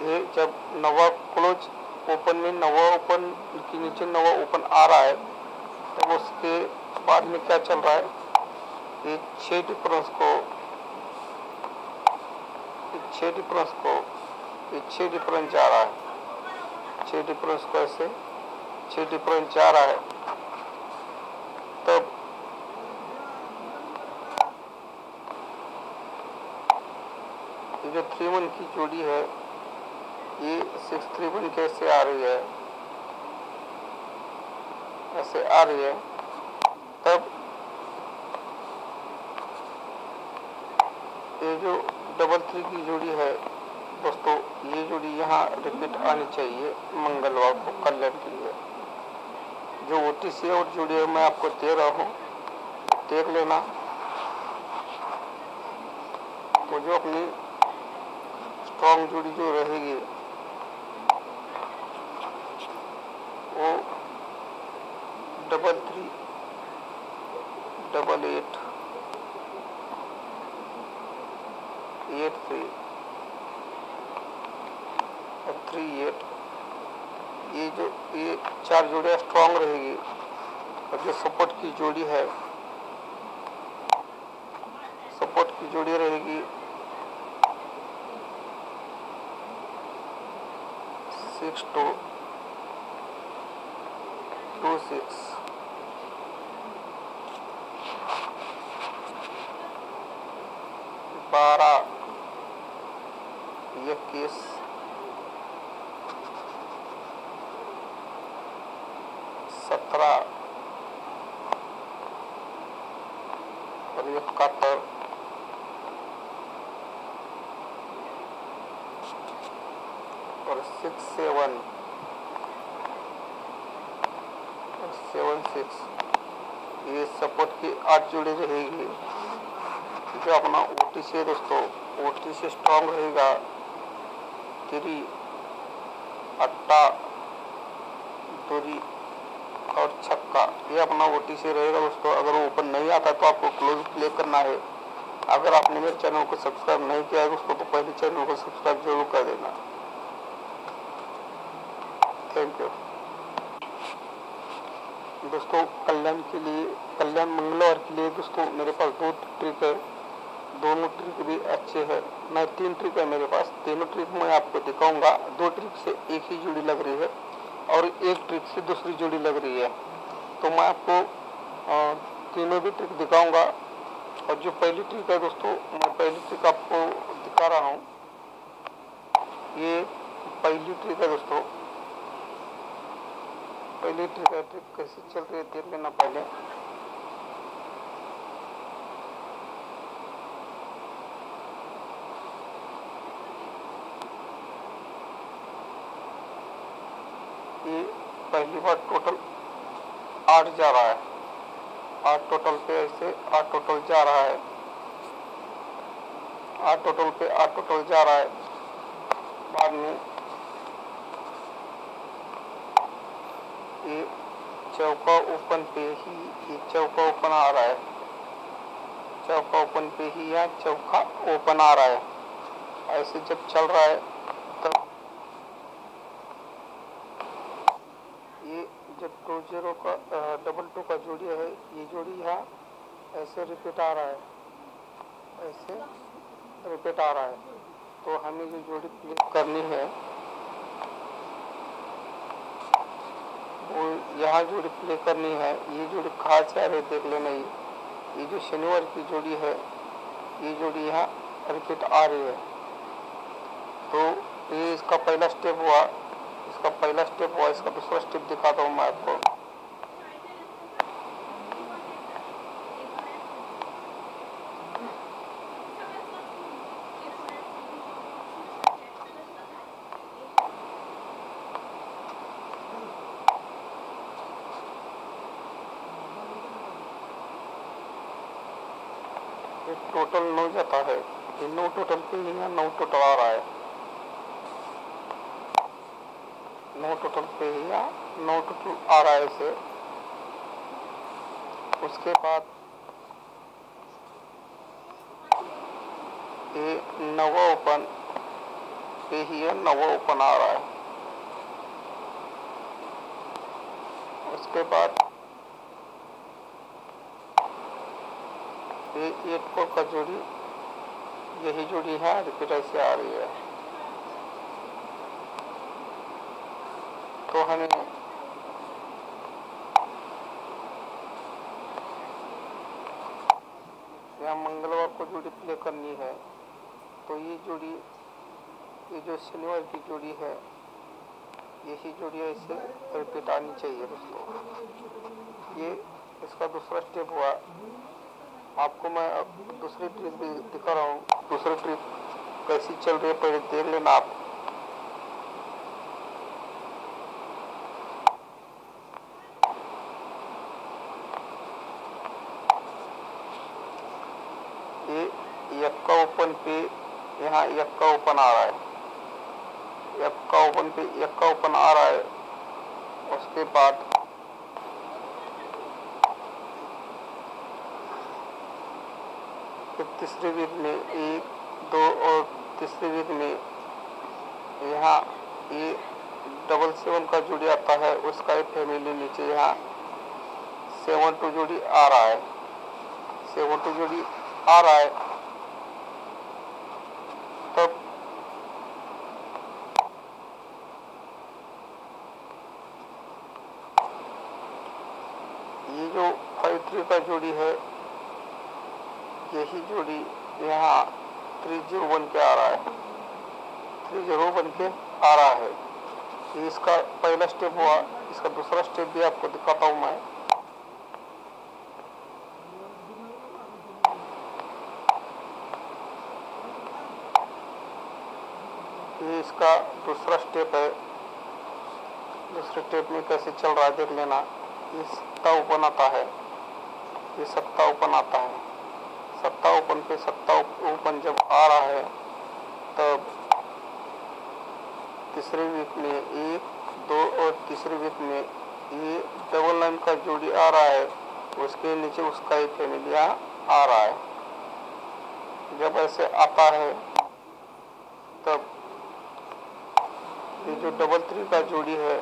ये जब नवा क्लोज ओपन में नवा ओपन के नीचे नवा ओपन आ रहा है, तब उसके बाद में क्या चल रहा है, ये 6 डिफरेंस को जा रहा है, 6 डिफरेंस को ऐसे 6 डिफरेंस जा रहा है। तब ये जो 3-1 की जोड़ी है, ये 6-3-1 कैसे आ रही है, ऐसे आ रही है। तब ये जो 3-3 की जोड़ी है दोस्तों, ये जोड़ी यहाँ रिपीट आनी चाहिए मंगलवार को कल्याण के लिए। जो OTC और जोड़ी है मैं आपको दे रहा हूँ, देख लेना। तो जो अपनी स्ट्रॉन्ग जोड़ी जो रहेगी वो 3-3, 8-8, 8-3 और 3-8, ये 4 जोड़ियाँ स्ट्रॉन्ग रहेगी। और जो सपोर्ट की जोड़ी है, सपोर्ट की जोड़ी रहेगी 6-2, 2-6, 12, 21, 17 और 71 और 6-7 और 7-6, ये सपोर्ट की 8 जोड़ी रहेगी। जो अपना OTC है दोस्तों, OTC स्ट्रॉन्ग रहेगा 3, 8, 2 और छक्का, ये अपना OTC रहेगा दोस्तों। अगर वो ओपन नहीं आता तो आपको क्लोज प्ले करना है। अगर आपने मेरे चैनल को सब्सक्राइब नहीं किया है दोस्तों, तो पहले चैनल को सब्सक्राइब जरूर कर देना। थैंक यू दोस्तों। कल्याण मंगलवार के लिए दोस्तों मेरे पास 2 ट्रिक है, दोनों ट्रिक भी अच्छे हैं। मैं 3 ट्रिक है मेरे पास, तीनों ट्रिक मैं आपको दिखाऊंगा। 2 ट्रिक से एक ही जोड़ी लग रही है और एक ट्रिक से दूसरी जोड़ी लग रही है। तो मैं आपको तीनों भी ट्रिक दिखाऊंगा। और जो पहली ट्रिक है दोस्तों, मैं पहली ट्रिक आपको दिखा रहा हूँ। ये पहली ट्रिक है दोस्तों, पहली ट्रिक है, ट्रिक कैसे चल रही है देख लेना पहले। ये पहली बार टोटल 8 जा रहा है, 8 टोटल पे ऐसे 8 टोटल जा रहा है, 8 टोटल पे 8 टोटल जा रहा है। बाद में ये चौका ओपन पे ही ये चौका ओपन आ रहा है, चौका ओपन पे ही या चौका ओपन आ रहा है। ऐसे जब चल रहा है तब ये जब 2-0 का डबल 2 का जोड़ी है, ये जोड़ी यहाँ ऐसे रिपीट आ रहा है, ऐसे रिपीट आ रहा है। तो हमें जो जोड़ी प्ले करनी है वो यहाँ जोड़ी प्ले करनी है। ये जोड़ी कहाँ से आ रही है देख लेना। ये जो शनिवार की जोड़ी है, ये जोड़ी यहाँ रिपीट आ रही है। तो ये इसका पहला स्टेप हुआ, इसका पहला स्टेप हुआ। इसका दूसरा स्टेप दिखाता हूँ मैं आपको। टोटल 9 जाता है, ये 9 टोटल पे यहाँ 9 टोटल आ रहा है, 9 टोटल पे यहाँ 9 टोटल आ रहा है इसे। उसके बाद ये 9वां ओपन पे ही है, 9वां ओपन आ रहा है। उसके बाद ये 8 का जोड़ी, यही जोड़ी है रिपीट ऐसे आ रही है। तो हमें यहाँ मंगलवार को जोड़ी प्ले करनी है। तो ये जोड़ी, ये जो शनिवार की जोड़ी है, यही जोड़ी ऐसे रिपीट आनी चाहिए दोस्तों। ये इसका दूसरा स्टेप हुआ। आपको मैं अब दूसरी ट्रिक भी दिखा रहा हूँ। दूसरी ट्रिक कैसी चल रही है पहले देख लेना आप। ये यक्का ओपन पे यहाँ यक्का ओपन आ रहा है, यक्का ओपन पे यक्का ओपन आ रहा है। उसके बाद तीसरी वीक में 1, 2 और तीसरी वीक में यहाँ ये 7-7 का जोड़ी आता है, उसका एक फैमिली नीचे यहाँ 7-2 जोड़ी आ रहा है, 7-2 जोड़ी आ रहा है। तब ये जो 5-3 का जोड़ी है, यही जोड़ी यहाँ 3-0 बन के आ रहा है, 3-0 बन के आ रहा है। ये इसका पहला स्टेप हुआ। इसका दूसरा स्टेप भी आपको दिखाता हूँ मैं। ये इसका दूसरा स्टेप है। दूसरे स्टेप में कैसे चल रहा है देख लेना। ये सत्ता ओपन आता है, ये सत्ता ओपन आता है। सत्ता ओपन पे सत्ता ओपन जब आ रहा है तब तीसरे वीक में 1, 2 और तीसरे वीक में ये 9 का जोड़ी आ रहा है, उसके नीचे उसका एक फैमिली आ रहा है। जब ऐसे आता है तब ये जो 3-3 का जोड़ी है,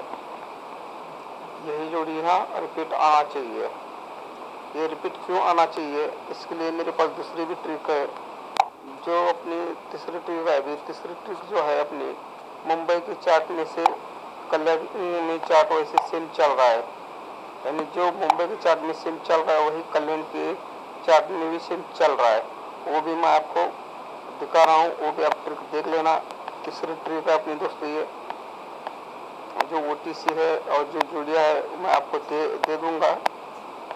यही जोड़ी यहाँ रिपीट आना चाहिए। ये रिपीट क्यों आना चाहिए, इसके लिए मेरे पास दूसरी भी ट्रिक है। जो अपनी तीसरी ट्रिक है, अभी तीसरी ट्रिक जो है अपनी मुंबई के चार्ट में से कल्याण में चार्ट वैसे सेम चल रहा है, यानी जो मुंबई के चार्ट में सेम चल रहा है वही कल्याण के चार्ट में भी सेम चल रहा है। वो भी मैं आपको दिखा रहा हूँ, वो भी आप ट्रिक देख लेना। तीसरी ट्रिक है अपनी दोस्तों, ये जो OTC है और जो जोड़ियाँ है मैं आपको दे दूंगा,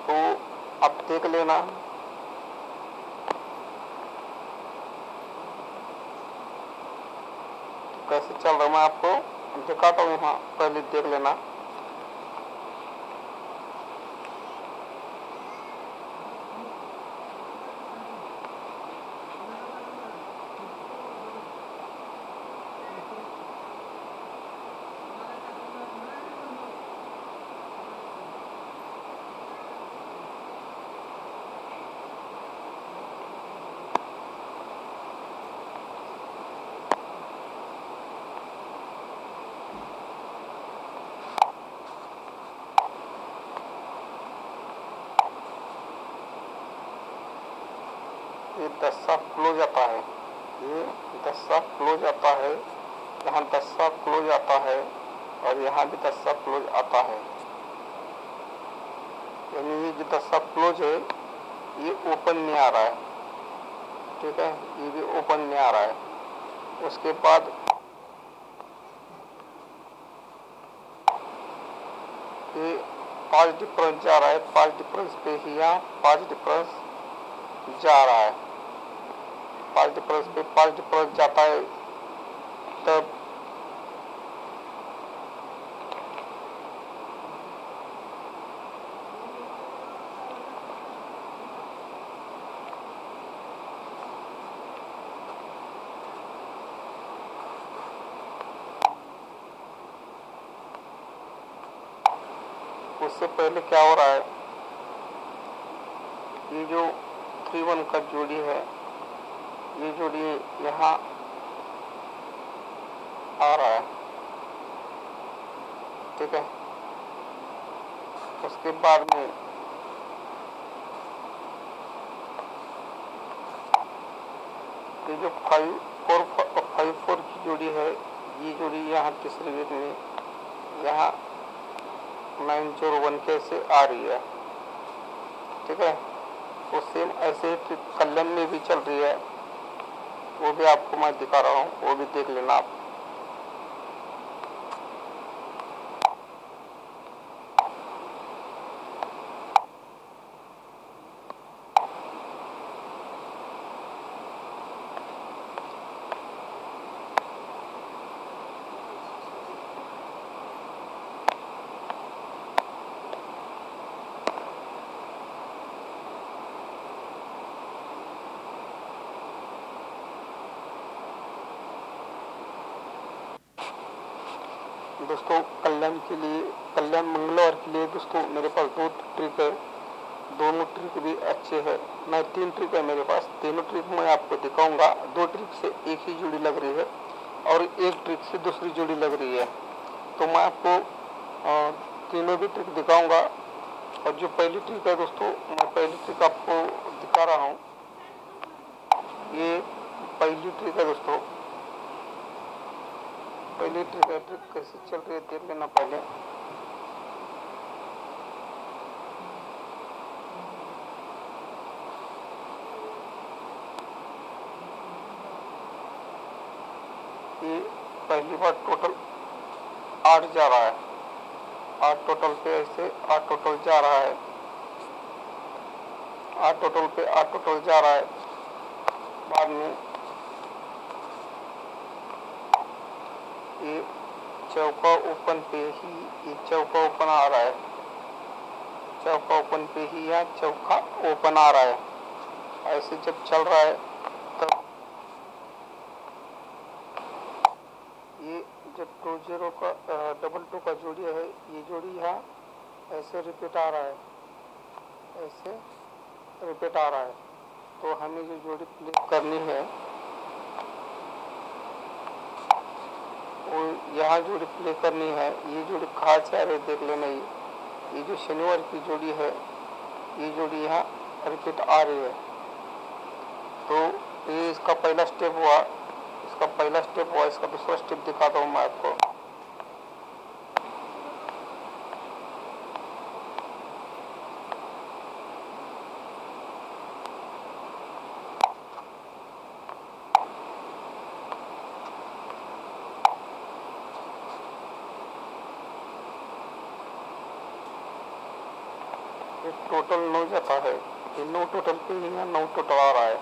तो आप देख लेना। कैसे चल रहा मैं आपको दिखाता हूँ, यहाँ पहले देख लेना। ये 10 क्लोज आता है, ये 10 क्लोज आता है, यहाँ 10 क्लोज आता है और यहाँ भी 10 क्लोज आता है। यानी ये जो 10 क्लोज है ये ओपन नहीं आ रहा है, ठीक है, ये भी ओपन नहीं आ रहा है। उसके बाद ये 5 डिफरेंस जा रहा है, 5 डिफरेंस पे ही यहाँ 5 डिफरेंस जा रहा है, 5 डिफरेंस पे 5 डिफरेंस जाता है। तब उससे पहले क्या हो रहा है, ये जो 3-1 का जोड़ी है, ये जोड़ी यहाँ आ रहा है, ठीक है। उसके बाद में ये जो 5-4 की जोड़ी है, ये जोड़ी यहाँ तीसरे वीक में यहाँ 901 कैसे आ रही है, ठीक है। वो सेम ऐसे कल्याण में भी चल रही है, वो भी आपको मैं दिखा रहा हूँ, वो भी देख लेना आप। दोस्तों कल्याण मंगलवार के लिए दोस्तों मेरे पास 2 ट्रिक है, दोनों ट्रिक भी अच्छे हैं। मैं 3 ट्रिक है मेरे पास, तीनों ट्रिक मैं आपको दिखाऊंगा। 2 ट्रिक से एक ही जोड़ी लग रही है और 1 ट्रिक से दूसरी जोड़ी लग रही है, तो मैं आपको तीनों भी ट्रिक दिखाऊंगा। और जो पहली ट्रिक है दोस्तों, मैं पहली ट्रिक आपको दिखा रहा हूँ। ये पहली ट्रिक है दोस्तों, पहली ट्रिक है। ट्रिक कैसे चल रही है देख लेना पहले। ये पहली बार टोटल 8 जा रहा है, 8 टोटल पे ऐसे 8 टोटल जा रहा है, 8 टोटल पे 8 टोटल जा रहा है। बाद में ये चौका ओपन पे ही ये चौका ओपन आ रहा है, चौका ओपन पे ही यहाँ चौका ओपन आ रहा है। ऐसे जब चल रहा है तब ये जब 20 का 22 का जोड़ी है, ये जोड़ी यहाँ ऐसे रिपीट आ रहा है, ऐसे रिपीट आ रहा है। तो हमें जो जोड़ी प्ले करनी है वो यहाँ जोड़ी प्ले करनी है। ये जोड़ी कहाँ से आ रही है देख लेना। ये जो शनिवार की जोड़ी है, ये जोड़ी यहाँ रिपीट आ रही है। तो ये इसका पहला स्टेप हुआ, इसका पहला स्टेप हुआ। इसका दूसरा स्टेप दिखाता हूँ मैं आपको। ये टोटल 9 जाता है, ये 9 टोटल पे ही है, 9 टोटल आ रहा है,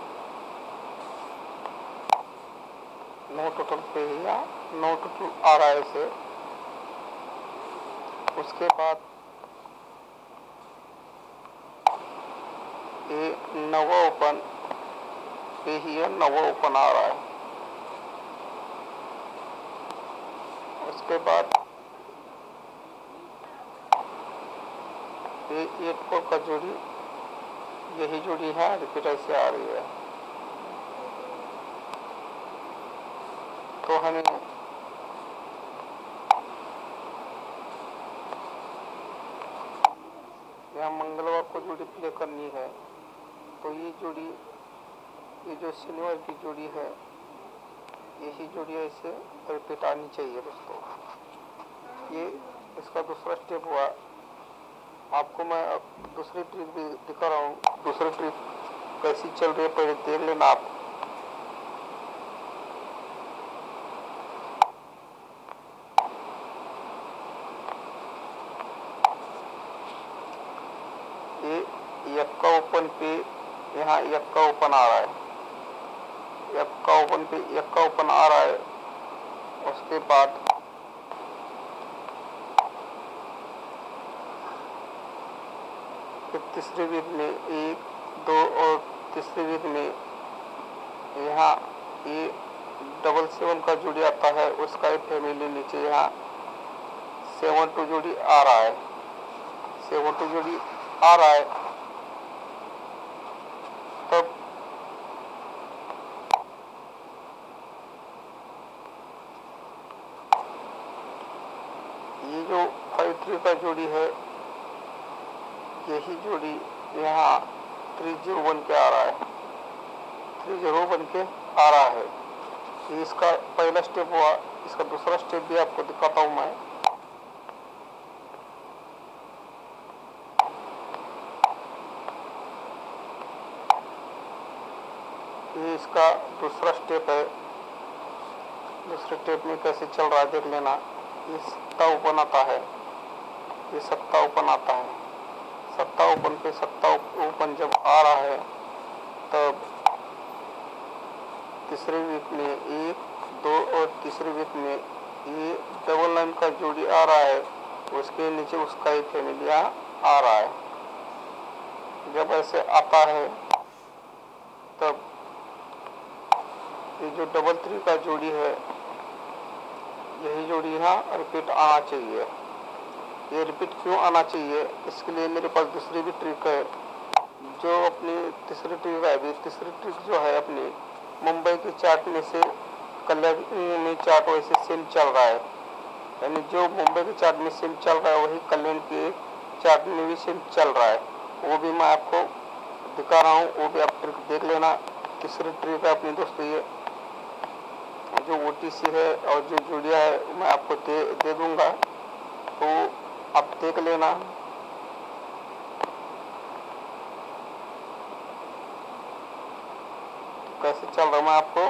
9 टोटल पे ही है, 9 टोटल आ रहा है इसे। उसके बाद ये 9वां ओपन पे ही है, 9वां ओपन आ रहा है। उसके बाद ये 8 कोर का जोड़ी, यही जोड़ी है, रिपीट ऐसे आ रही है। तो हमें यहाँ मंगलवार को जोड़ी प्ले करनी है, तो ये जोड़ी, ये जो शनिवार की जोड़ी है, यही जोड़ी ऐसे रिपीट आनी चाहिए दोस्तों। ये इसका दूसरा स्टेप हुआ। आपको मैं अब दूसरी ट्रिक भी दिखा रहा हूँ, दूसरी ट्रिक कैसी चल रही है पहले देख लेना आप। ये यक्का ओपन पे, यहाँ यक्का ओपन आ रहा है, यक्का ओपन पे यक्का ओपन आ रहा है। उसके बाद तीसरे वीक में 1, 2 और तीसरे वीक में यहाँ ये 7-7 का जोड़ी आता है, उसका एक फैमिली नीचे यहाँ 7-2 जोड़ी आ रहा है, 7-2 जोड़ी आ रहा है। तब ये जो 5-3 का जोड़ी है, यही जोड़ी यहाँ 3-0 बन के आ रहा है, 3-0 बन के आ रहा है। ये इसका पहला स्टेप हुआ। इसका दूसरा स्टेप भी आपको दिखाता हूँ मैं। ये इसका दूसरा स्टेप है। दूसरे स्टेप में कैसे चल रहा है देख लेना। ये 7 ओपन आता है, ये 7 ओपन आता है, 7 ओपन पे 7 ओपन जब आ रहा है, तब तीसरे वीक में 1, 2 और तीसरे वीक में ये 9 का जोड़ी आ रहा है, उसके नीचे उसका ही फैमिलिया आ रहा है। जब ऐसे आता है तब ये जो 3-3 का जोड़ी है, यही जोड़ी यहाँ रिपीट आना चाहिए। ये रिपीट क्यों आना चाहिए, इसके लिए मेरे पास दूसरी भी ट्रिक है। जो अपनी तीसरी ट्रिक है, अभी तीसरी ट्रिक जो है अपनी मुंबई की चार्ट में से कल्याण में चार्ट वैसे सेम चल रहा है, यानी जो मुंबई के चार्ट में सेम चल रहा है वही कल्याण के चार्ट में भी सेम चल रहा है। वो भी मैं आपको दिखा रहा हूँ, वो भी आप ट्रिक देख लेना। तीसरी ट्रिक है अपनी दोस्तों, ये जो OTC है और जो जोड़िया है मैं आपको दे दूंगा, तो आप देख लेना। कैसे चल रहा है मैं आपको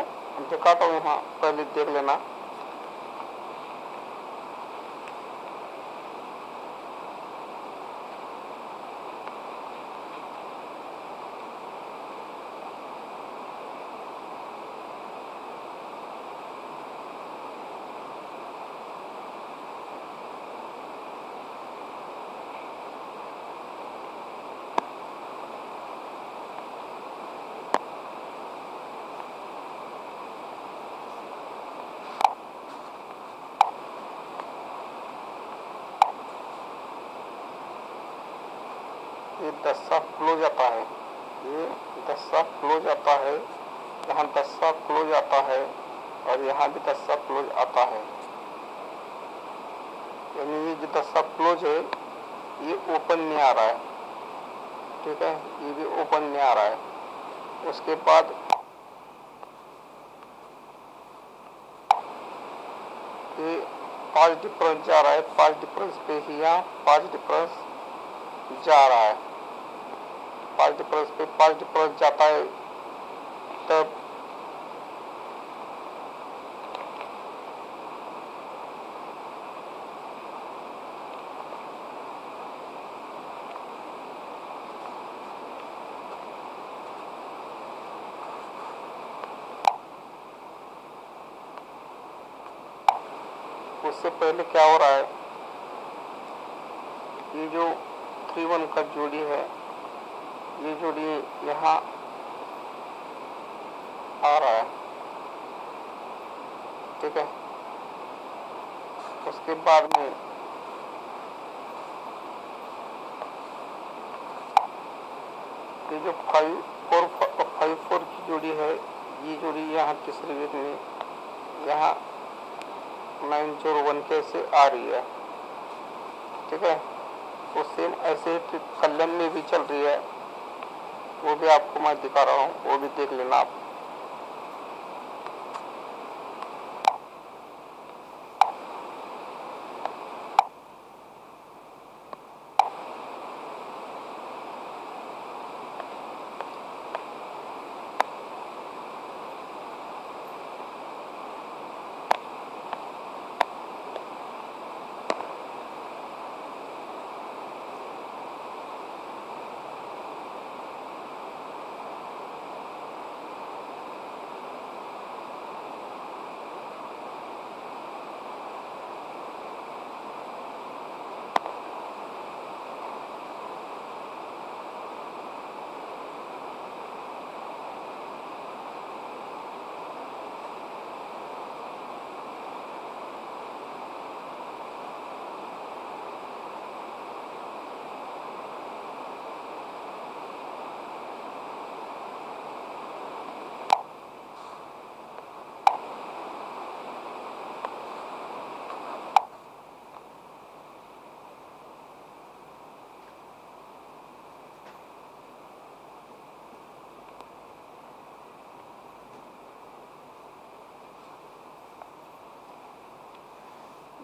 दिखाता हूँ, यहाँ पहले देख लेना। ये 10 क्लोज आता है, ये 10 क्लोज आता है, यहाँ 10 क्लोज आता है और यहाँ भी 10 क्लोज आता है। यानी ये जो 10 क्लोज है ये ओपन नहीं आ रहा है, ठीक है, ये भी ओपन नहीं आ रहा है। उसके बाद ये 5 डिफरेंस जा रहा है, 5 डिफरेंस पे ही यहाँ 5 डिफरेंस जा रहा है, 5 डिफरेंस पे 5 डिफरेंस जाता है। तब इससे पहले क्या हो रहा है, ये जो 3-1 का जोड़ी है, ये जोड़ी यहाँ आ रहा है, ठीक है। उसके बाद में ये जो 5-4 की जोड़ी है, ये जोड़ी यहाँ तीसरे वेग में यहाँ 9-0-1 कैसे आ रही है, ठीक है। तो सेम ऐसे ही कल्याण में भी चल रही है, वो भी आपको मैं दिखा रहा हूँ, वो भी देख लेना आप।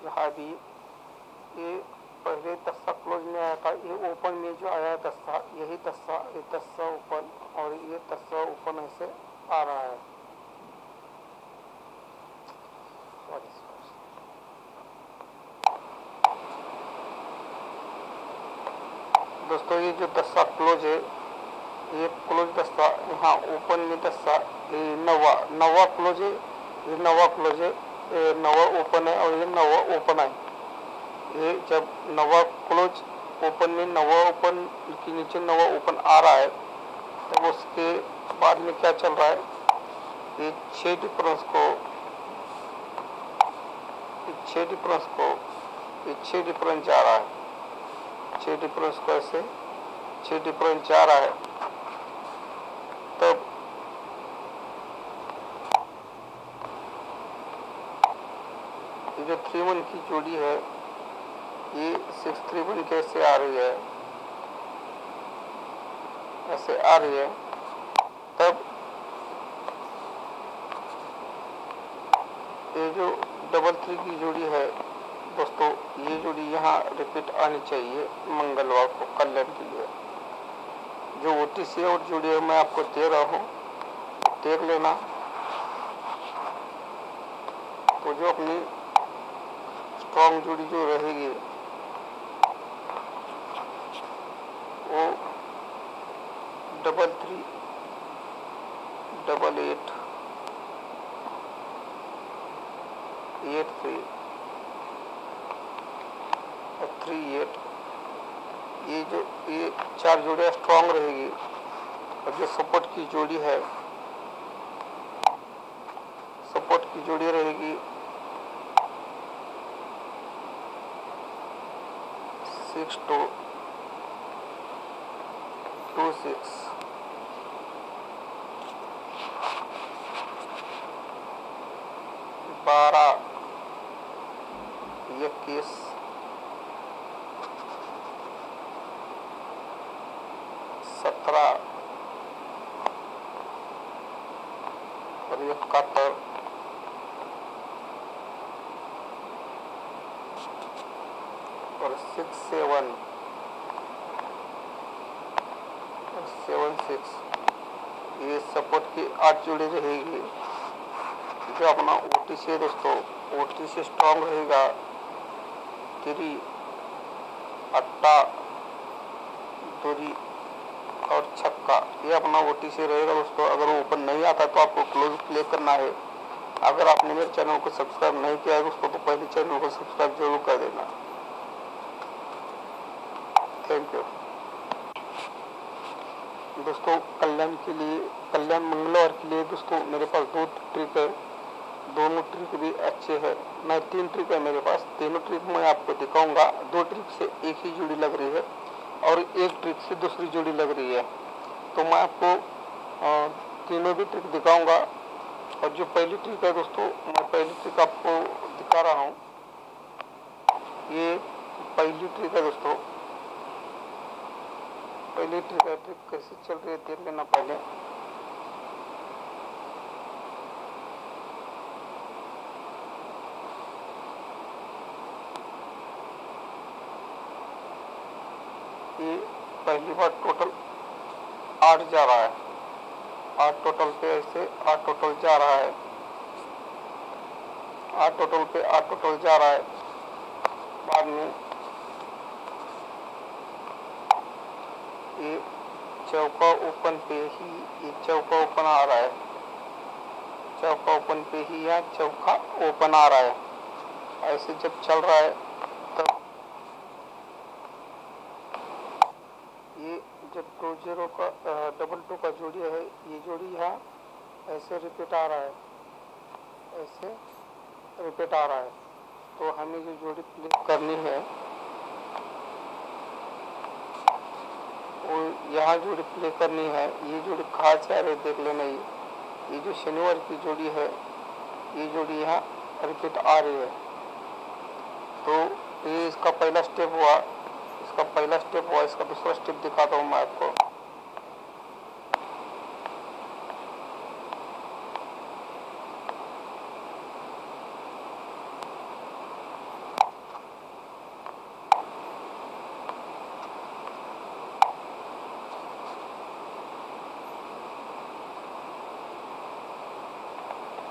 यहाँ भी ये पहले दस्ता क्लोज में आया था, ये ओपन में जो आया दस्ता, यही दस्ता, ये दस्ता ओपन और ये दस्ता ओपन ऐसे आ रहा है। दोस्तों ये जो दस्ता क्लोज है, ये क्लोज दस्ता, यहाँ ओपन में दस्ता, ये नवा क्लोज है, ये नवा क्लोज है, ये नवा ओपन है और ये नवा ओपन है। ये जब नवा क्लोज ओपन में नवा ओपन के नीचे नवा ओपन आ रहा है, तब उसके बाद में क्या चल रहा है, ये 6 डिफरेंस को ये 6 डिफरेंस जा रहा है, 6 डिफरेंस को ऐसे 6 डिफरेंस जा रहा है। तब ये जो 3-1 की जोड़ी है, ये 6-3-1 कैसे आ रही है, ऐसे आ रही है। तब ये जो 3-3 की जोड़ी है दोस्तों, ये जोड़ी यहाँ रिपीट आनी चाहिए मंगलवार को कल्याण के लिए। जो OTC और जोड़ी है मैं आपको दे रहा हूँ, देख लेना। तो जो अपनी स्ट्रॉन्ग जोड़ी जो रहेगी वो 3-3, 8-8, 8-3 और 3-8, ये 4 जोड़ियाँ स्ट्रॉन्ग रहेगी। और जो सपोर्ट की जोड़ी है, सपोर्ट की जोड़ी रहेगी 6-2-2-6, 12-21, 17 और 71 और 6-7 और 7-6, ये सपोर्ट की 8 जोड़ी रहेगी। जो अपना OTC है दोस्तों, OTC स्ट्रॉन्ग रहेगा 3, 8, 2 और 6, ये अपना OTC रहेगा दोस्तों। अगर वो ओपन नहीं आता तो आपको क्लोज प्ले करना है, अगर आपने मेरे चैनल को सब्सक्राइब नहीं किया है दोस्तों तो पहले चैनल को सब्सक्राइब जरूर कर देना। थैंक यू दोस्तों। कल्याण मंगलवार के लिए दोस्तों मेरे पास 2 ट्रिक है। दोनों ट्रिक भी अच्छे हैं। मैं 3 ट्रिक है मेरे पास, तीनों ट्रिक मैं आपको दिखाऊंगा। 2 ट्रिक से एक ही जोड़ी लग रही है और 1 ट्रिक से दूसरी जोड़ी लग रही है। तो मैं आपको तीनों भी ट्रिक दिखाऊंगा। और जो पहली ट्रिक है दोस्तों, मैं पहली ट्रिक आपको दिखा रहा हूँ। ये पहली ट्रिक है दोस्तों, पहली ट्रिक है। ट्रिक कैसे चल रही है देख लेना पहले। ये पहली बार टोटल 8 जा रहा है, 8 टोटल पे ऐसे 8 टोटल जा रहा है, 8 टोटल पे 8 टोटल जा रहा है। बाद में ये चौका ओपन पे ही ये चौका ओपन आ रहा है, चौका ओपन पे ही यहाँ चौका ओपन आ रहा है। ऐसे जब चल रहा है तब ये जब 2-0 का डबल 2 का जोड़ी है, ये जोड़ी यहाँ ऐसे रिपीट आ रहा है, ऐसे रिपीट आ रहा है। तो हमें जो जोड़ी प्ले करनी है वो यहाँ जोड़ी प्ले करनी है। ये जोड़ी कहाँ से आ रही है देख लेना। ये जो शनिवार की जोड़ी है, ये जोड़ी यहाँ रिपीट आ रही है। तो ये इसका पहला स्टेप हुआ, इसका पहला स्टेप हुआ। इसका दूसरा स्टेप दिखाता हूँ मैं आपको।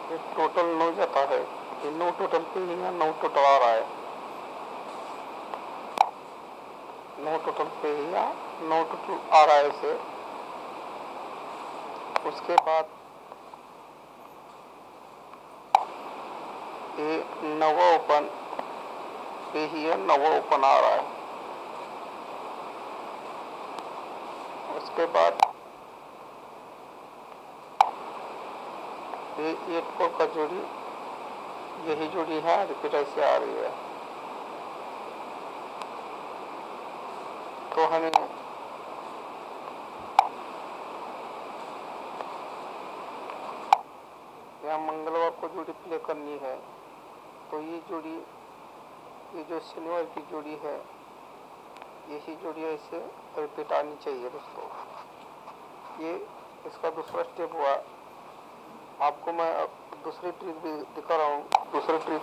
ये टोटल 9 जाता है, ये 9 टोटल पे यहाँ 9 टोटल आ रहा है, 9 टोटल पे यहाँ 9 टोटल आ रहा है इसे। उसके बाद ये 9वां ओपन पे ही है, 9वां ओपन आ रहा है। उसके बाद ये 8 का जोड़ी, यही जोड़ी है रिपीट ऐसे आ रही है। तो हमें यहाँ मंगलवार को जोड़ी प्ले करनी है। तो ये जोड़ी, ये जो शनिवार की जोड़ी है, यही जोड़ी ऐसे रिपीट आनी चाहिए दोस्तों। ये इसका दूसरा स्टेप हुआ। आपको मैं दूसरी ट्रिक भी दिखा रहा हूँ। दूसरी ट्रिक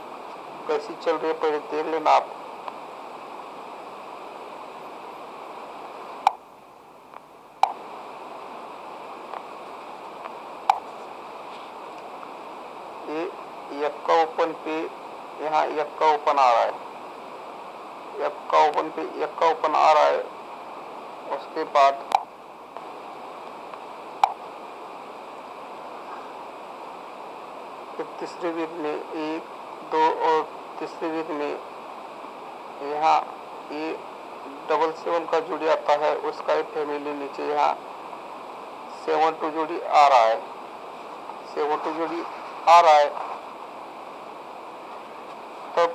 कैसी चल रही है पहले देख लेना आप। ये यक्का ओपन पे यहाँ यक्का ओपन आ रहा है, यक्का ओपन पे यक्का ओपन आ रहा है। उसके बाद तीसरी वीक में 1, 2 और तीसरी वीक में यहाँ ये 7-7 का जोड़ी आता है, उसका एक फैमिली नीचे यहाँ 7-2 जोड़ी आ रहा है, 7-2 जोड़ी आ रहा है। तब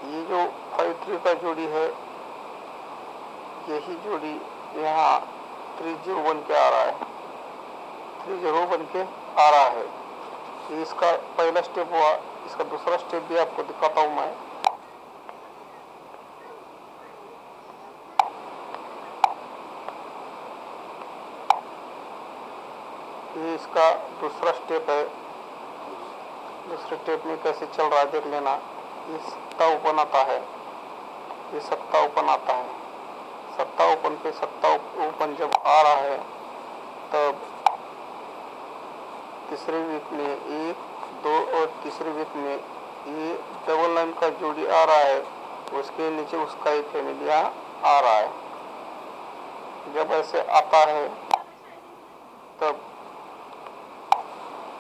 ये जो 5-3 का जोड़ी है, यही जोड़ी यहाँ 3-0 बन के आ रहा है, 3-0 बन के आ रहा है। ये इसका पहला स्टेप हुआ। इसका दूसरा स्टेप भी आपको दिखाता हूँ मैं। ये इसका दूसरा स्टेप है। दूसरे स्टेप में कैसे चल रहा है देख लेना। ये सत्ता ओपन आता है, ये सत्ता ओपन आता है। सत्ता ओपन पे सत्ता ओपन जब आ रहा है तब तीसरे वीक में 1, 2 और तीसरे वीक में ये 9 का जोड़ी आ रहा है, उसके नीचे उसका एक फैमिली आ रहा है। जब ऐसे आता है तब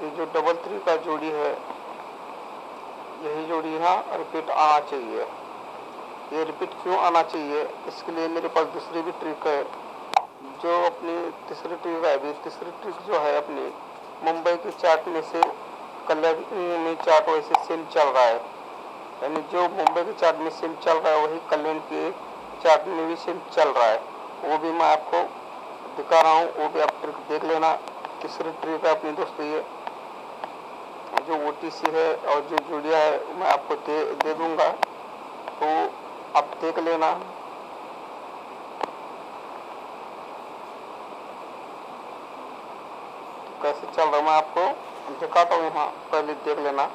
ये जो डबल 3 का जोड़ी है, यही जोड़ी यहाँ रिपीट आना चाहिए। ये रिपीट क्यों आना चाहिए, इसके लिए मेरे पास दूसरी भी ट्रिक है। जो अपनी तीसरी ट्रिक है, अभी तीसरी ट्रिक जो है अपनी मुंबई की चार्ट में से कल्याण में चार्ट वैसे सेम चल रहा है, यानी जो मुंबई की चार्ट में सेम चल रहा है वही कल्याण के चार्ट में भी सेम चल रहा है। वो भी मैं आपको दिखा रहा हूँ, वो भी आप ट्रिक देख लेना। तीसरी ट्रिक है अपनी दोस्तों, ये जो OTC है और जो जोड़िया है मैं आपको दे दूंगा, तो आप देख लेना। तो कैसे चल रहा है मैं आपको दिखाता हूँ, यहाँ पहले देख लेना।